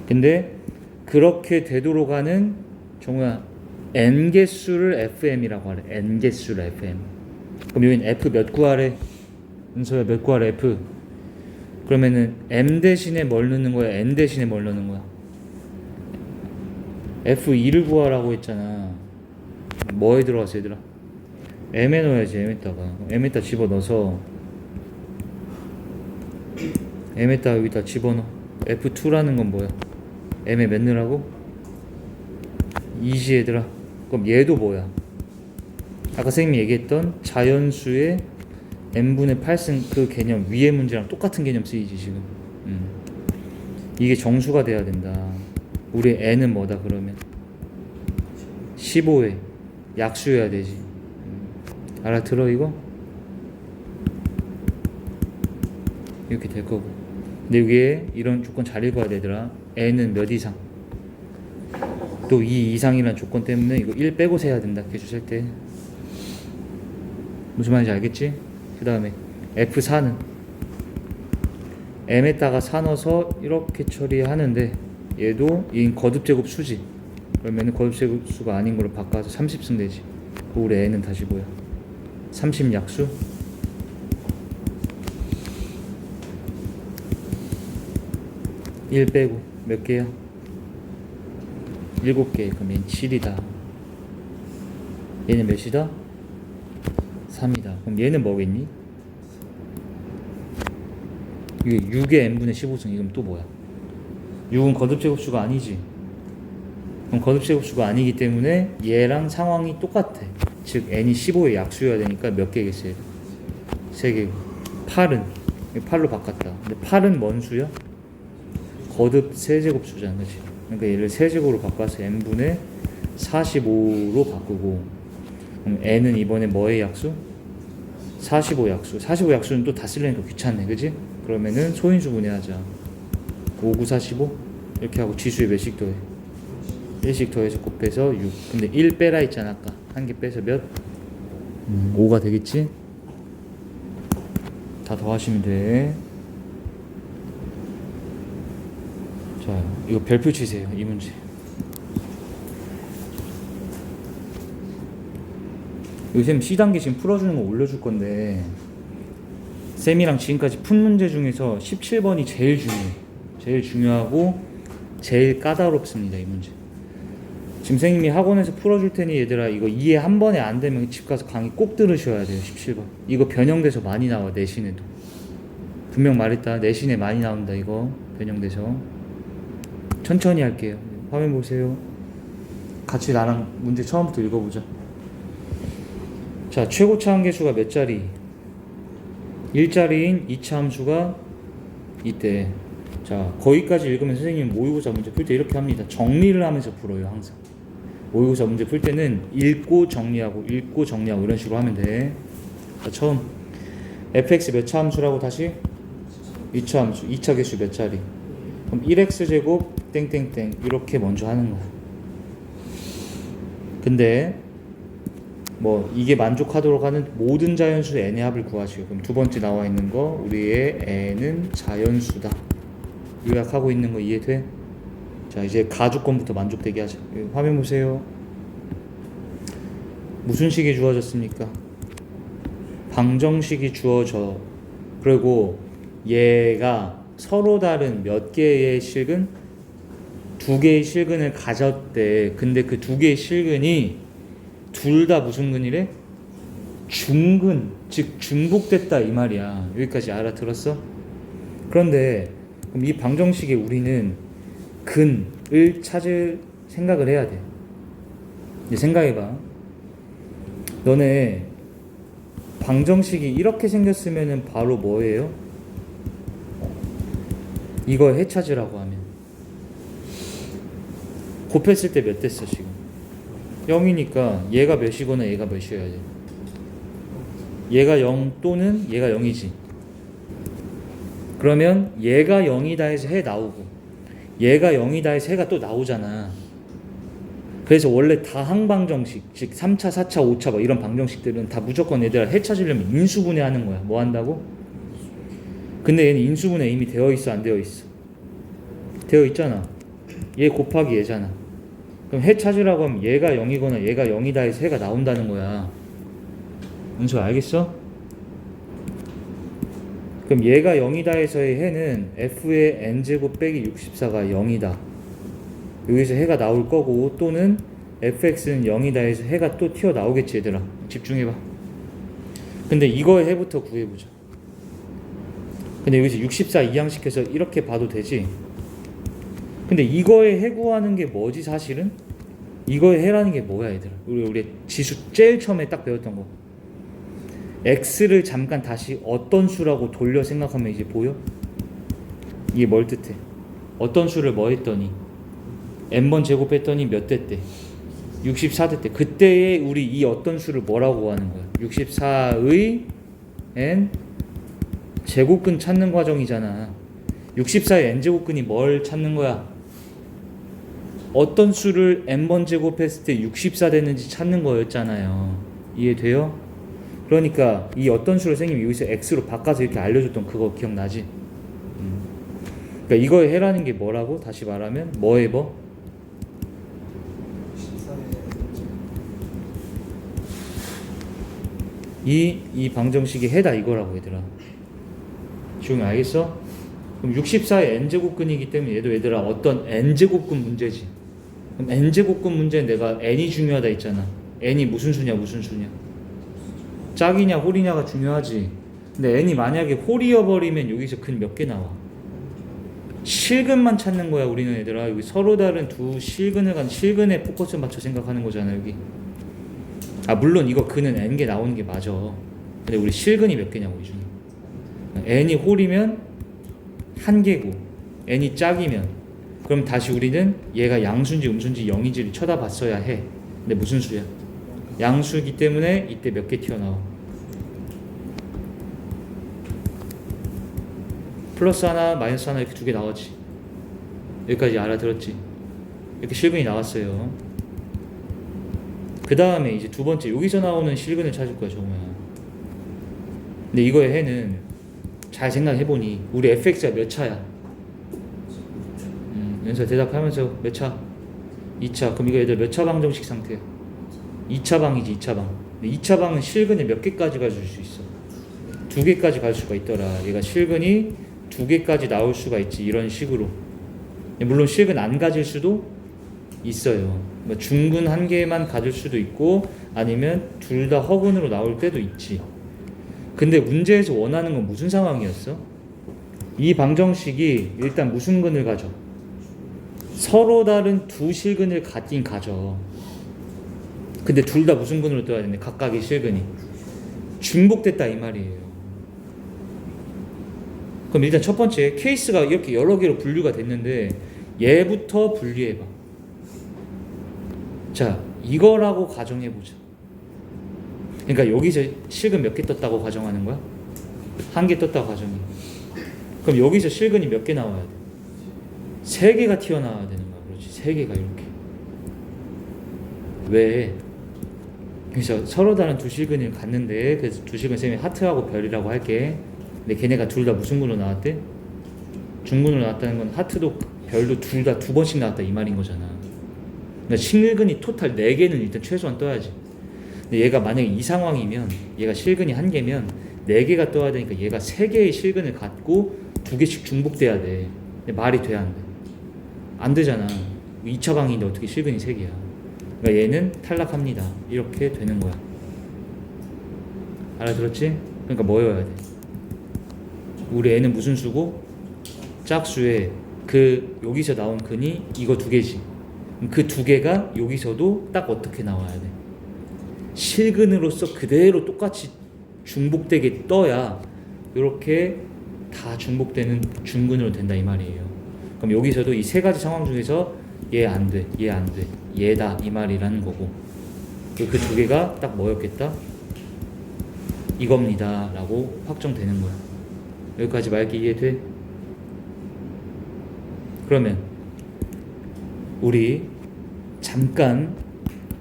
S1: 근데 그렇게 되도록 하는 정우야 n개수를 fm이라고 하래. n개수를 fm. 그럼 여긴 f 몇 구하래? 은서야 몇 구하래 f? 그러면은 m 대신에 뭘 넣는 거야? n 대신에 뭘 넣는 거야? f2를 구하라고 했잖아. 뭐에 들어갔어 얘들아? m에 넣어야지. m에다가 집어넣어서 m에다가 여기다 집어넣어. f2라는 건 뭐야? m에 몇 넣으라고? 2지 얘들아. 그럼 얘도 뭐야? 아까 선생님이 얘기했던 자연수의 n분의 8승 그 개념 위의 문제랑 똑같은 개념 쓰이지 지금. 이게 정수가 돼야 된다. 우리 n은 뭐다 그러면? 15회 약수여야 되지. 알아들어 이거? 이렇게 될 거고. 근데 여기에 이런 조건 잘 읽어야 되더라. n은 몇 이상? 또 2 이상이라는 조건 때문에 이거 1 빼고 세야 된다. 계수 셀 때. 무슨 말인지 알겠지? 그 다음에 F4는 M에다가 4 넣어서 이렇게 처리하는데 얘도 이 거듭제곱 수지. 그러면 거듭제곱 수가 아닌 걸로 바꿔서 30승 되지. 그 우리 N은 다시 뭐야? 30 약수? 일 빼고 몇 개야? 7개. 그럼 얘는 7이다. 얘는 몇이다? 3이다. 그럼 얘는 뭐겠니? 이게 6의 n분의 15승. 이건 또 뭐야? 6은 거듭제곱수가 아니지. 그럼 거듭제곱수가 아니기 때문에 얘랑 상황이 똑같아. 즉 n이 15의 약수여야 되니까 몇 개겠어요? 3개고. 8은 8로 바꿨다. 근데 8은 뭔 수야? 거듭 세제곱수잖아, 그치? 그러니까 얘를 세제곱으로 바꿔서 n분의 45로 바꾸고, 그럼 n은 이번에 뭐의 약수? 45 약수. 45 약수는 또 다 쓰려니까 귀찮네, 그치? 그러면은 소인수 분해하자. 5, 9, 45 이렇게 하고 지수에 몇씩 더해? 1씩 더해서 곱해서 6. 근데 1 빼라 했잖아 아까. 한 개 빼서 몇? 5가 되겠지? 다 더하시면 돼. 자, 이거 별표 치세요. 이 문제. 요즘 C단계 지금 풀어주는 거 올려줄 건데, 쌤이랑 지금까지 푼 문제 중에서 17번이 제일 중요해. 제일 중요하고 제일 까다롭습니다. 이 문제. 지금 선생님이 학원에서 풀어줄 테니 얘들아, 이거 이해 한 번에 안 되면 집 가서 강의 꼭 들으셔야 돼요. 17번. 이거 변형돼서 많이 나와. 내신에도. 분명 말했다. 내신에 많이 나온다. 이거 변형돼서. 천천히 할게요. 화면 보세요. 같이 나랑 문제 처음부터 읽어보자. 자, 최고차 함계수가 몇 자리? 1자리인 2차 함수가 이때. 자, 거기까지 읽으면 선생님 모의고사 문제 풀 때 이렇게 합니다. 정리를 하면서 풀어요. 항상 모의고사 문제 풀 때는 읽고 정리하고 이런 식으로 하면 돼. 자, 처음 fx 몇 차 함수라고? 다시 2차 함수. 2차 개수 몇 자리? 그럼 1x제곱 땡땡땡 이렇게 먼저 하는 거야. 근데 뭐 이게 만족하도록 하는 모든 자연수 n의 합을 구하시오. 그럼 두 번째 나와 있는 거, 우리의 n은 자연수다. 요약하고 있는 거 이해돼? 자, 이제 가주권부터 만족되게 하자. 화면 보세요. 무슨 식이 주어졌습니까? 방정식이 주어져. 그리고 얘가 서로 다른 몇 개의 실근? 2개의 실근을 가졌대. 근데 그 2개의 실근이 둘 다 무슨 근이래? 중근, 즉 중복됐다 이 말이야. 여기까지 알아들었어? 그런데 그럼 이 방정식에 우리는 근을 찾을 생각을 해야 돼. 이제 생각해봐. 너네 방정식이 이렇게 생겼으면은 바로 뭐예요? 이거 해 찾으라고 하면 곱했을 때 몇 됐어 지금? 0이니까 얘가 몇이거나 얘가 몇이어야 돼. 얘가 0 또는 얘가 0이지. 그러면 얘가 0이다 해서 해 나오고 얘가 0이다 해서 해가 또 나오잖아. 그래서 원래 다 항방정식, 즉 3차, 4차, 5차 뭐 이런 방정식들은 다 무조건 얘들아 해 찾으려면 인수분해하는 거야. 뭐 한다고? 근데 얘는 인수분해 이미 되어 있어, 안 되어 있어? 되어 있잖아. 얘 곱하기 얘잖아. 그럼 해 찾으라고 하면 얘가 0이거나 얘가 0이다 해서 해가 나온다는 거야. 은수 알겠어? 그럼 얘가 0이다 해서의 해는 f의 n제곱 빼기 64가 0이다. 여기서 해가 나올 거고, 또는 fx는 0이다 해서 해가 또 튀어나오겠지 얘들아. 집중해봐. 근데 이거의 해부터 구해보자. 근데 여기서 64 이항시켜서 이렇게 봐도 되지. 근데 이거의 해 구하는 게 뭐지 사실은? 이거의 해라는 게 뭐야 얘들아? 우리 지수 제일 처음에 딱 배웠던 거. x를 잠깐 다시 어떤 수라고 돌려 생각하면 이제 보여? 이게 뭘 뜻해? 어떤 수를 뭐 했더니 n번 제곱했더니 몇 대 때? 64대 때. 그때에 우리 이 어떤 수를 뭐라고 구하는 거야? 64의 n 제곱근 찾는 과정이잖아. 64의 n제곱근이 뭘 찾는 거야? 어떤 수를 n번 제곱했을 때 64 됐는지 찾는 거였잖아요. 이해돼요? 그러니까 이 어떤 수를 선생님이 여기서 x로 바꿔서 이렇게 알려줬던 그거 기억나지? 그러니까 이거에 해라는 게 뭐라고? 다시 말하면 뭐에 뭐? 이 방정식이 해다 이거라고 얘들아. 지금 알겠어? 그럼 64의 n제곱근이기 때문에 얘들아 어떤 n제곱근 문제지. 그럼 n제곱근 문제는 내가 n이 중요하다 했잖아. n이 무슨 수냐 무슨 수냐. 짝이냐 홀이냐가 중요하지. 근데 n이 만약에 홀이어버리면 여기서 근 몇 개 나와? 실근만 찾는 거야 우리는 얘들아. 여기 서로 다른 두 실근을 간 실근에 포커스 맞춰 생각하는 거잖아 여기. 물론 이거 근은 n개 나오는 게 맞아. 근데 우리 실근이 몇 개냐고 이 중에. n이 홀이면 한 개고 n이 짝이면 그럼 다시 우리는 얘가 양수인지 음수인지 0인지를 쳐다봤어야 해. 근데 무슨 수야? 양수이기 때문에 이때 몇 개 튀어나와? 플러스 하나 마이너스 하나 이렇게 두 개 나왔지. 여기까지 알아들었지? 이렇게 실근이 나왔어요. 그 다음에 이제 두 번째 여기서 나오는 실근을 찾을 거야 정우야. 근데 이거의 해는 잘 생각해보니 우리 fx가 몇 차야? 연서 대답하면서 몇 차? 2차. 그럼 이거 얘들 몇 차 방정식 상태야? 2차 방이지 2차 방. 근데 2차 방은 실근을 몇 개까지 가질 수 있어? 2개까지 갈 수가 있더라. 얘가 실근이 2개까지 나올 수가 있지 이런 식으로. 물론 실근 안 가질 수도 있어요. 중근 한 개만 가질 수도 있고 아니면 둘 다 허근으로 나올 때도 있지. 근데 문제에서 원하는 건 무슨 상황이었어? 이 방정식이 일단 무슨 근을 가져? 서로 다른 두 실근을 갖긴 가져. 근데 둘 다 무슨 근으로 떠야 되는데 각각의 실근이 중복됐다 이 말이에요. 그럼 일단 첫 번째 케이스가 이렇게 여러 개로 분류가 됐는데 얘부터 분리해봐. 자, 이거라고 가정해보자. 그러니까 여기서 실근 몇 개 떴다고 가정하는 거야? 한 개 떴다고 가정해. 그럼 여기서 실근이 몇 개 나와야 돼? 3개가 튀어나와야 되는 거야. 그렇지, 3개가 이렇게. 왜? 그래서 서로 다른 두 실근을 갖는데 그래서 두 실근 쌤이 하트하고 별이라고 할게. 근데 걔네가 둘 다 무슨 근으로 나왔대? 중근으로 나왔다는 건 하트도 별도 둘 다 2번씩 나왔다 이 말인 거잖아. 그러니까 실근이 토탈 4개는 일단 최소한 떠야지. 근데 얘가 만약에 이 상황이면 얘가 실근이 1개면 4개가 떠야 되니까 얘가 3개의 실근을 갖고 2개씩 중복돼야 돼. 근데 말이 돼야 안 돼? 안 되잖아. 2차 방인데 어떻게 실근이 3개야. 그러니까 얘는 탈락합니다. 이렇게 되는 거야. 알아들었지? 그러니까 뭐여야 돼? 우리 애는 무슨 수고? 짝수에 그 여기서 나온 근이 이거 2개지. 그 2개가 여기서도 딱 어떻게 나와야 돼? 실근으로서 그대로 똑같이 중복되게 떠야 이렇게 다 중복되는 중근으로 된다 이 말이에요. 그럼 여기서도 이 3가지 상황 중에서 얘 안 돼, 얘 안 돼, 얘다 이 말이라는 거고 그 2개가 딱 뭐였겠다? 이겁니다 라고 확정되는 거야. 여기까지 말기 이해돼? 그러면 우리 잠깐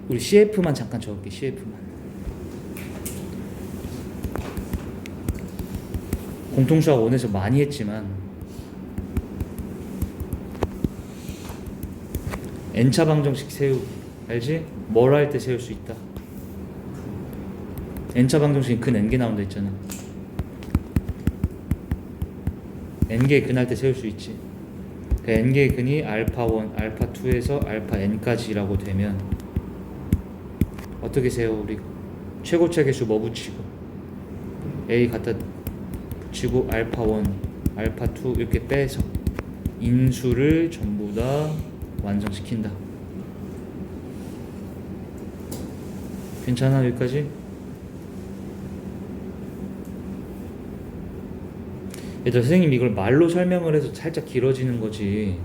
S1: 우리 CF만 잠깐 적을게. CF만 공통수학 원에서 많이 했지만 n차 방정식 세우기 알지? 뭘 할 때 세울 수 있다? n차 방정식은 근 n개 나온다 했잖아. n개의 근 할 때 세울 수 있지. 그 n개의 근이 알파1, 알파2에서 알파 n까지라고 되면 어떻게 세워? 우리 최고차 계수 뭐 붙이고 a 갖다 붙이고 알파1, 알파2 이렇게 빼서 인수를 전부 다 완성시킨다. 괜찮아 여기까지? 얘들아 선생님 이걸 말로 설명을 해서 살짝 길어지는 거지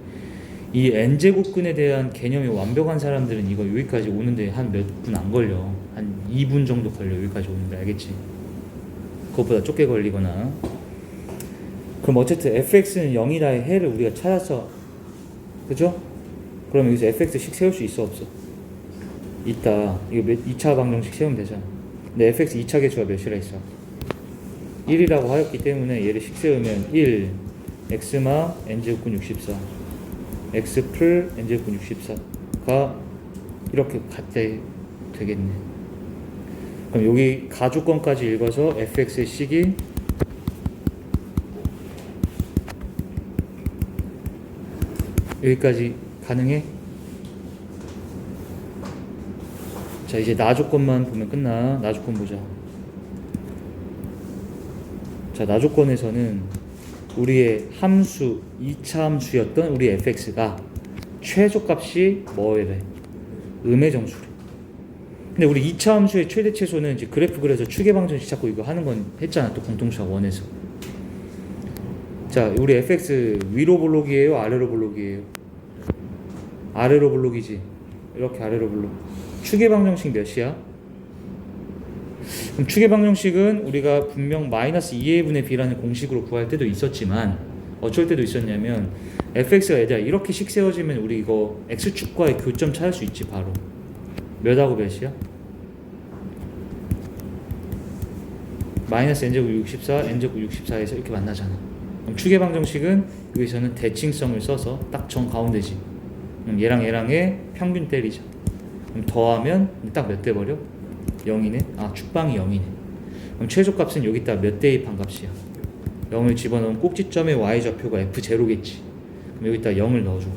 S1: 이 n제곱근에 대한 개념이 완벽한 사람들은 이거 여기까지 오는데 한 몇 분 안 걸려. 한 2분 정도 걸려 여기까지 오는데 알겠지? 그것보다 좁게 걸리거나. 그럼 어쨌든 fx는 0이다의 해를 우리가 찾았어. 그죠? 그럼 여기서 fx식 세울 수 있어 없어? 있다. 이거 2차 방정식 세우면 되잖아. 근데 fx 2차 개수가 몇이라 했어? 1이라고 하였기 때문에 얘를 식 세우면 1 x마 n제곱근 64 x 풀 n제곱근 64가 이렇게 같대 되겠네. 그럼 여기 가주권까지 읽어서 fx의 식이 여기까지 가능해? 자 이제 나조건만 보면 끝나. 나조건 보자. 자, 나조건에서는 우리의 함수 2차 함수였던 우리 fx가 최소값이 뭐래? 음의 정수래. 근데 우리 2차 함수의 최대 최소는 이제 그래프 그려서 추계 방정식 찾고 이거 하는 건 했잖아. 또 공통수학 원에서. 자, 우리 fx 위로 볼록이에요? 아래로 볼록이에요? 아래로 볼록이지. 이렇게 아래로 볼록. 추계 방정식 몇이야? 그럼 추계 방정식은 우리가 분명 마이너스 2a분의 b라는 공식으로 구할 때도 있었지만 어쩔 때도 있었냐면 fx가 얘들아 이렇게 식 세워지면 우리 이거 x축과의 교점 찾을 수 있지. 바로 몇하고 몇이야? 마이너스 n제곱 64, n제곱 64에서 이렇게 만나잖아. 그럼 추계 방정식은 여기서는 대칭성을 써서 딱 정 가운데지. 그럼 얘랑 얘랑의 평균 때리자. 그럼 더하면 딱 몇 대 버려? 0이네. 아, 축방이 0이네. 그럼 최소값은 여기다 몇 대입한 값이야? 0을 집어넣으면 꼭지점의 y좌표가 f0겠지. 그럼 여기다 0을 넣어줘.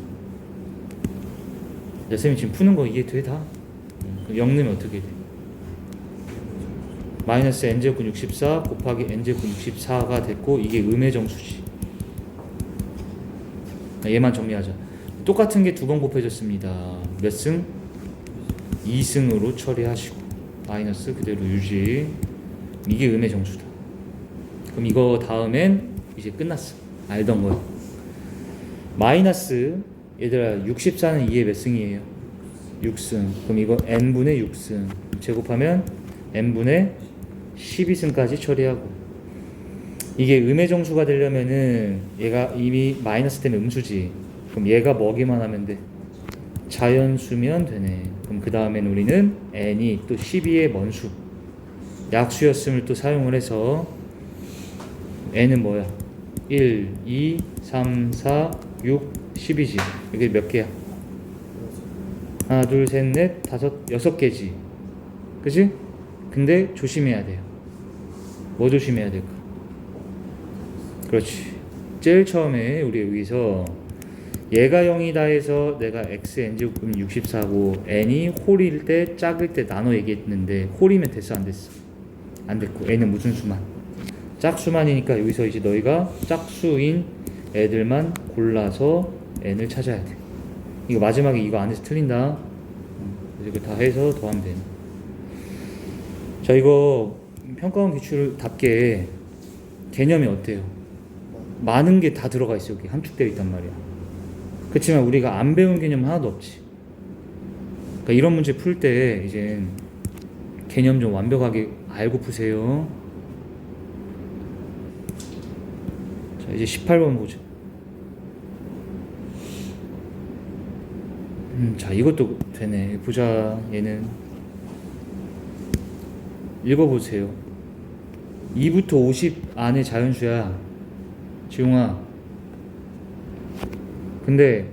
S1: 야, 쌤이 지금 푸는 거 이해돼 다? 0 넣으면 어떻게 돼? 마이너스 n제곱 64 곱하기 n제곱 64가 됐고 이게 음의 정수지. 얘만 정리하자. 똑같은 게 두 번 곱해졌습니다. 몇 승? 2승으로 처리하시고 마이너스 그대로 유지. 이게 음의 정수다. 그럼 이거 다음엔 이제 끝났어. 알던 거야. 마이너스 얘들아 64는 2의 몇 승이에요? 6승. 그럼 이거 n분의 6승 제곱하면 n분의 12승까지 처리하고. 이게 음의 정수가 되려면은 얘가 이미 마이너스 때문에 음수지. 그럼 얘가 뭐기만 하면 돼? 자연수면 되네. 그럼 그 다음엔 우리는 n이 또 12의 먼수 약수였음을 또 사용을 해서 n은 뭐야? 1, 2, 3, 4, 6, 10이지. 이게 몇 개야? 하나, 둘, 셋, 넷, 다섯, 6개지. 그치? 근데 조심해야 돼요. 뭐 조심해야 될까? 그렇지. 제일 처음에 우리 여기서 얘가 0이다 해서 내가 x n제곱은 64고 n이 홀일 때 작을 때 나눠 얘기했는데 홀이면 됐어 안 됐어? 안 됐고 n은 무슨 수만? 짝수만이니까 여기서 이제 너희가 짝수인 애들만 골라서 n을 찾아야 돼. 이거 마지막에 이거 안에서 틀린다. 이거 다 해서 더하면 돼. 자, 이거 평가원 기출답게 개념이 어때요? 많은 게 다 들어가 있어. 여기 함축되어 있단 말이야. 그렇지만 우리가 안 배운 개념 하나도 없지. 그러니까 이런 문제 풀 때 이제 개념 좀 완벽하게 알고 푸세요. 자, 이제 18번 보자. 자, 이것도 되네. 보자. 얘는 읽어보세요. 2부터 50 안에 자연수야. 지웅아. 근데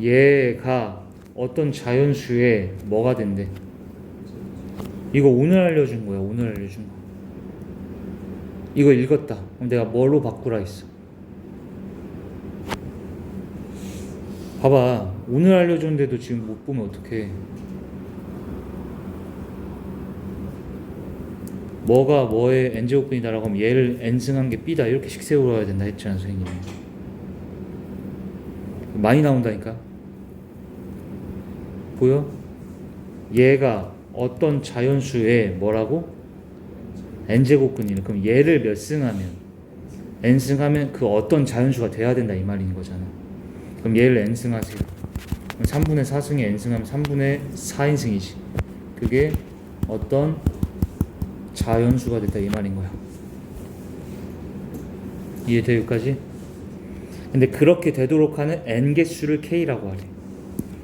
S1: 얘가 어떤 자연수에 뭐가 된대? 이거 오늘 알려준 거야. 오늘 알려준 거. 이거 읽었다. 그럼 내가 뭘로 바꾸라 했어? 봐봐. 오늘 알려줬는데도 지금 못 보면 어떡해. 뭐가 뭐의 n제곱분이다라고 하면 얘를 n승한 게 b다 이렇게 식 세워야 된다 했잖아 선생님이. 많이 나온다니까. 보여? 얘가 어떤 자연수에 뭐라고? n제곱근이네. 그럼 얘를 몇 승하면 n승하면 그 어떤 자연수가 돼야 된다 이 말인 거잖아. 그럼 얘를 n승하세요. 3분의 4승에 n승하면 3분의 4인승이지. 그게 어떤 자연수가 됐다 이 말인 거야. 이해돼 여기까지? 근데 그렇게 되도록 하는 n개수를 k라고 하래.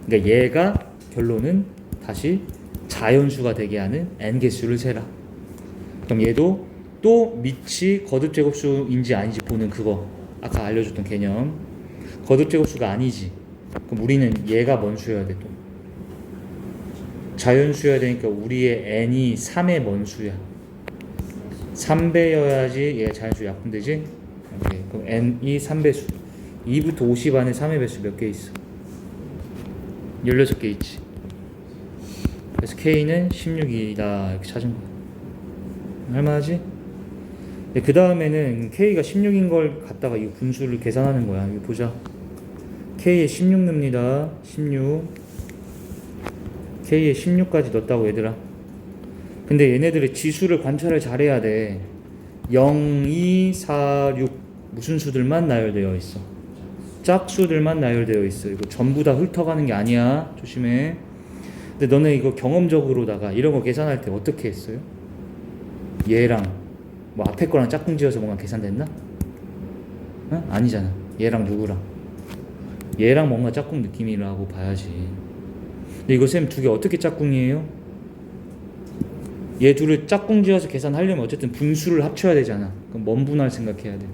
S1: 그러니까 얘가 결론은 다시 자연수가 되게 하는 n개수를 세라. 그럼 얘도 또 밑이 거듭제곱수인지 아닌지 보는 그거 아까 알려줬던 개념. 거듭제곱수가 아니지. 그럼 우리는 얘가 뭔 수여야 돼 또? 자연수여야 되니까 우리의 n이 3의 뭔 수야? 3배여야지 얘가 자연수 약분되지? 오케이. 그럼 n이 3배수. 2부터 50 안에 3의 배수 몇 개 있어? 16개 있지. 그래서 k는 16이다 이렇게 찾은 거야. 할만하지? 그 다음에는 K가 16인 걸 갖다가 이 분수를 계산하는 거야. 이거 보자. K에 16 넣습니다. 16. K에 16까지 넣었다고 얘들아. 근데 얘네들의 지수를 관찰을 잘해야 돼. 0, 2, 4, 6 무슨 수들만 나열되어 있어. 짝수들만 나열되어 있어. 이거 전부 다 훑어가는 게 아니야. 조심해. 근데 너네 이거 경험적으로다가 이런 거 계산할 때 어떻게 했어요? 얘랑 뭐 앞에 거랑 짝꿍 지어서 뭔가 계산됐나? 어? 아니잖아. 얘랑 누구랑? 얘랑 뭔가 짝꿍 느낌이라고 봐야지. 근데 이거 쌤 두 개 어떻게 짝꿍이에요? 얘 둘을 짝꿍 지어서 계산하려면 어쨌든 분수를 합쳐야 되잖아. 그럼 뭔 분할 생각해야 돼?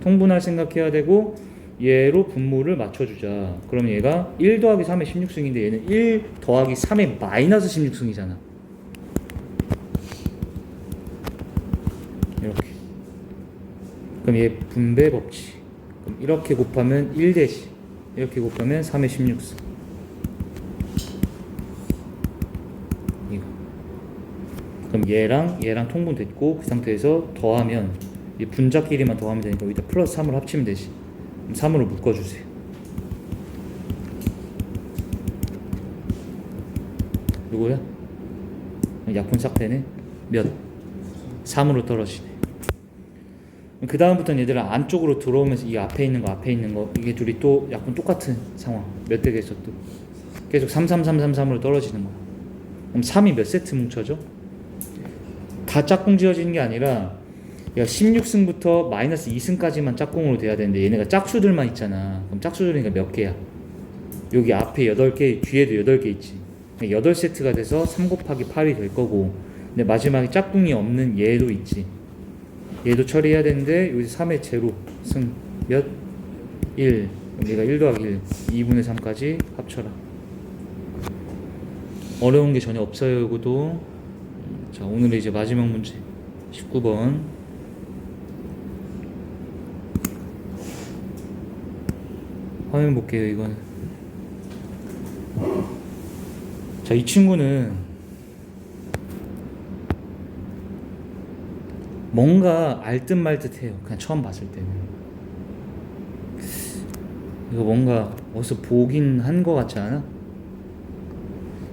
S1: 통분할 생각해야 되고 얘로 분모를 맞춰주자. 그럼 얘가 1 더하기 3의 16승인데 얘는 1 더하기 3의 마이너스 16승이잖아. 이렇게. 그럼 얘 분배 법칙. 그럼 이렇게 곱하면 1 대시. 이렇게 곱하면 3의 16승. 이거. 그럼 얘랑 통분됐고 그 상태에서 더하면 이 분자끼리만 더하면 되니까 여기다 플러스 3을 합치면 되지. 3으로 묶어주세요. 누구야? 약분 싹 되네. 몇? 3으로 떨어지네. 그 다음부터는 얘들아 안쪽으로 들어오면서 이 앞에 있는 거 이게 둘이 또 약분 똑같은 상황. 몇 대겠어 또. 계속 3, 3, 3, 3, 3으로 떨어지는 거야. 그럼 3이 몇 세트 뭉쳐져? 다 짝꿍 지어지는 게 아니라 16승부터 마이너스 2승까지만 짝꿍으로 돼야 되는데 얘네가 짝수들만 있잖아. 그럼 짝수들이니까 몇 개야? 여기 앞에 8개, 뒤에도 8개 있지. 8세트가 돼서 3 곱하기 8이 될 거고, 근데 마지막에 짝꿍이 없는 얘도 있지. 얘도 처리해야 되는데 여기서 3의 제로 승 몇? 1. 그럼 얘가 1 더하기 1 2분의 3까지 합쳐라. 어려운 게 전혀 없어요. 이것도. 자, 오늘의 이제 마지막 문제 19번. 화면 볼게요. 이거는. 자, 이 친구는 뭔가 알듯 말듯 해요. 그냥 처음 봤을 때는. 이거 뭔가 어디서 보긴 한 거 같지 않아?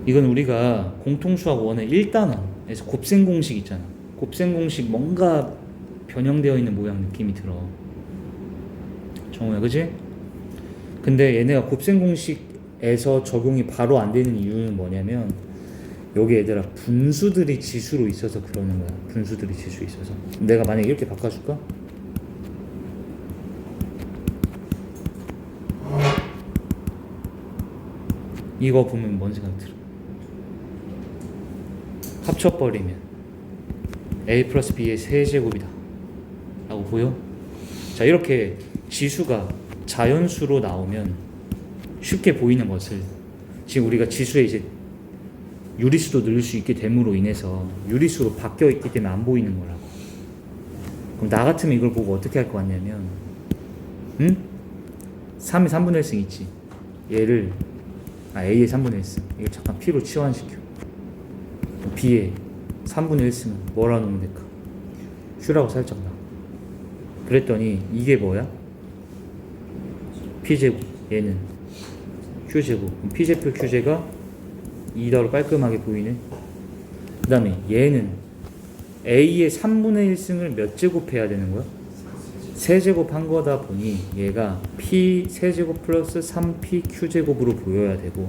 S1: 이건 우리가 공통수학 1의 1단원에서 곱셈 공식 있잖아. 곱셈 공식 뭔가 변형되어 있는 모양 느낌이 들어. 정우야, 그지? 근데 얘네가 곱셈 공식에서 적용이 바로 안 되는 이유는 뭐냐면 여기 얘들아 분수들이 지수로 있어서 그러는 거야. 분수들이 지수에 있어서. 내가 만약에 이렇게 바꿔줄까? 이거 보면 뭔 생각 들어? 합쳐버리면 a 플러스 b의 세제곱이다 라고 보여? 자, 이렇게 지수가 자연수로 나오면 쉽게 보이는 것을 지금 우리가 지수에 이제 유리수도 넣을 수 있게 됨으로 인해서 유리수로 바뀌어 있기 때문에 안 보이는 거라고. 그럼 나 같으면 이걸 보고 어떻게 할 것 같냐면 3의 3분의 1승 있지. 얘를 A의 3분의 1승 이걸 잠깐 P로 치환시켜. B의 3분의 1승은 뭐라 놓으면 될까? Q라고 살짝 나. 그랬더니 이게 뭐야? P제곱, 얘는 Q제곱. 그럼 P제표 Q제가 2다로 깔끔하게 보이네. 그 다음에 얘는 A의 3분의 1승을 몇 제곱해야 되는 거야? 세제곱 한 거다 보니 얘가 P 세제곱 플러스 3P Q제곱으로 보여야 되고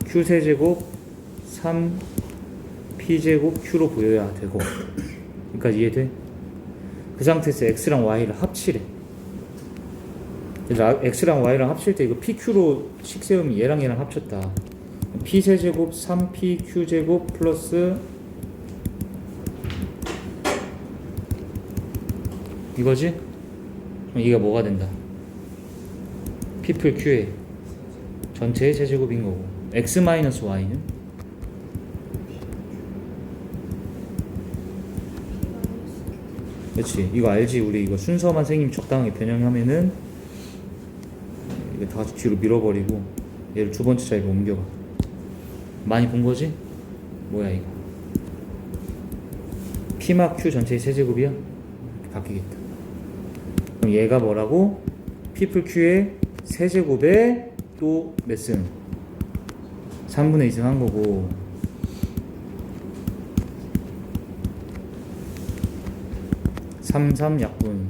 S1: Q 세제곱 3P제곱 Q로 보여야 되고. 그러니까 이해돼? 그 상태에서 X랑 Y를 합치래. X랑 Y랑 합칠 때 이거 PQ로 식 세우면 얘랑 합쳤다. P세제곱 3PQ제곱 플러스 이거지? 그럼 이게 뭐가 된다? P풀 Q의 전체의 세제곱인 거고 X-Y는? 그렇지. 이거 알지? 우리 이거 순서만 생기면 적당하게 변형하면은 이거 다 같이 뒤로 밀어버리고 얘를 두 번째 자리로 옮겨가. 많이 본 거지? 뭐야 이거? P막 Q 전체의 세제곱이야? 이렇게 바뀌겠다. 그럼 얘가 뭐라고? 피플 Q의 세제곱에 또 몇 승? 3분의 2승 한 거고, 33약분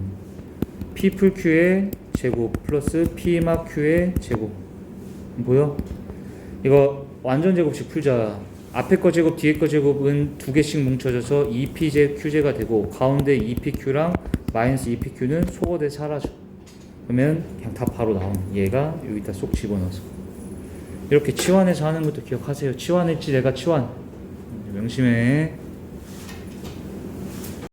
S1: 피플 Q의 제곱 플러스 P마 Q의 제곱. 보여? 이거 완전 제곱식 풀자. 앞에 거 제곱 뒤에 거 제곱은 두 개씩 뭉쳐져서 2pj qj가 되고, 가운데 2pq랑 마이너스 2pq는 소거돼 사라져. 그러면 그냥 답 바로 나오는, 얘가 여기다 쏙 집어넣어서 이렇게 치환해서 하는 것도 기억하세요. 치환했지 내가 치환. 명심해.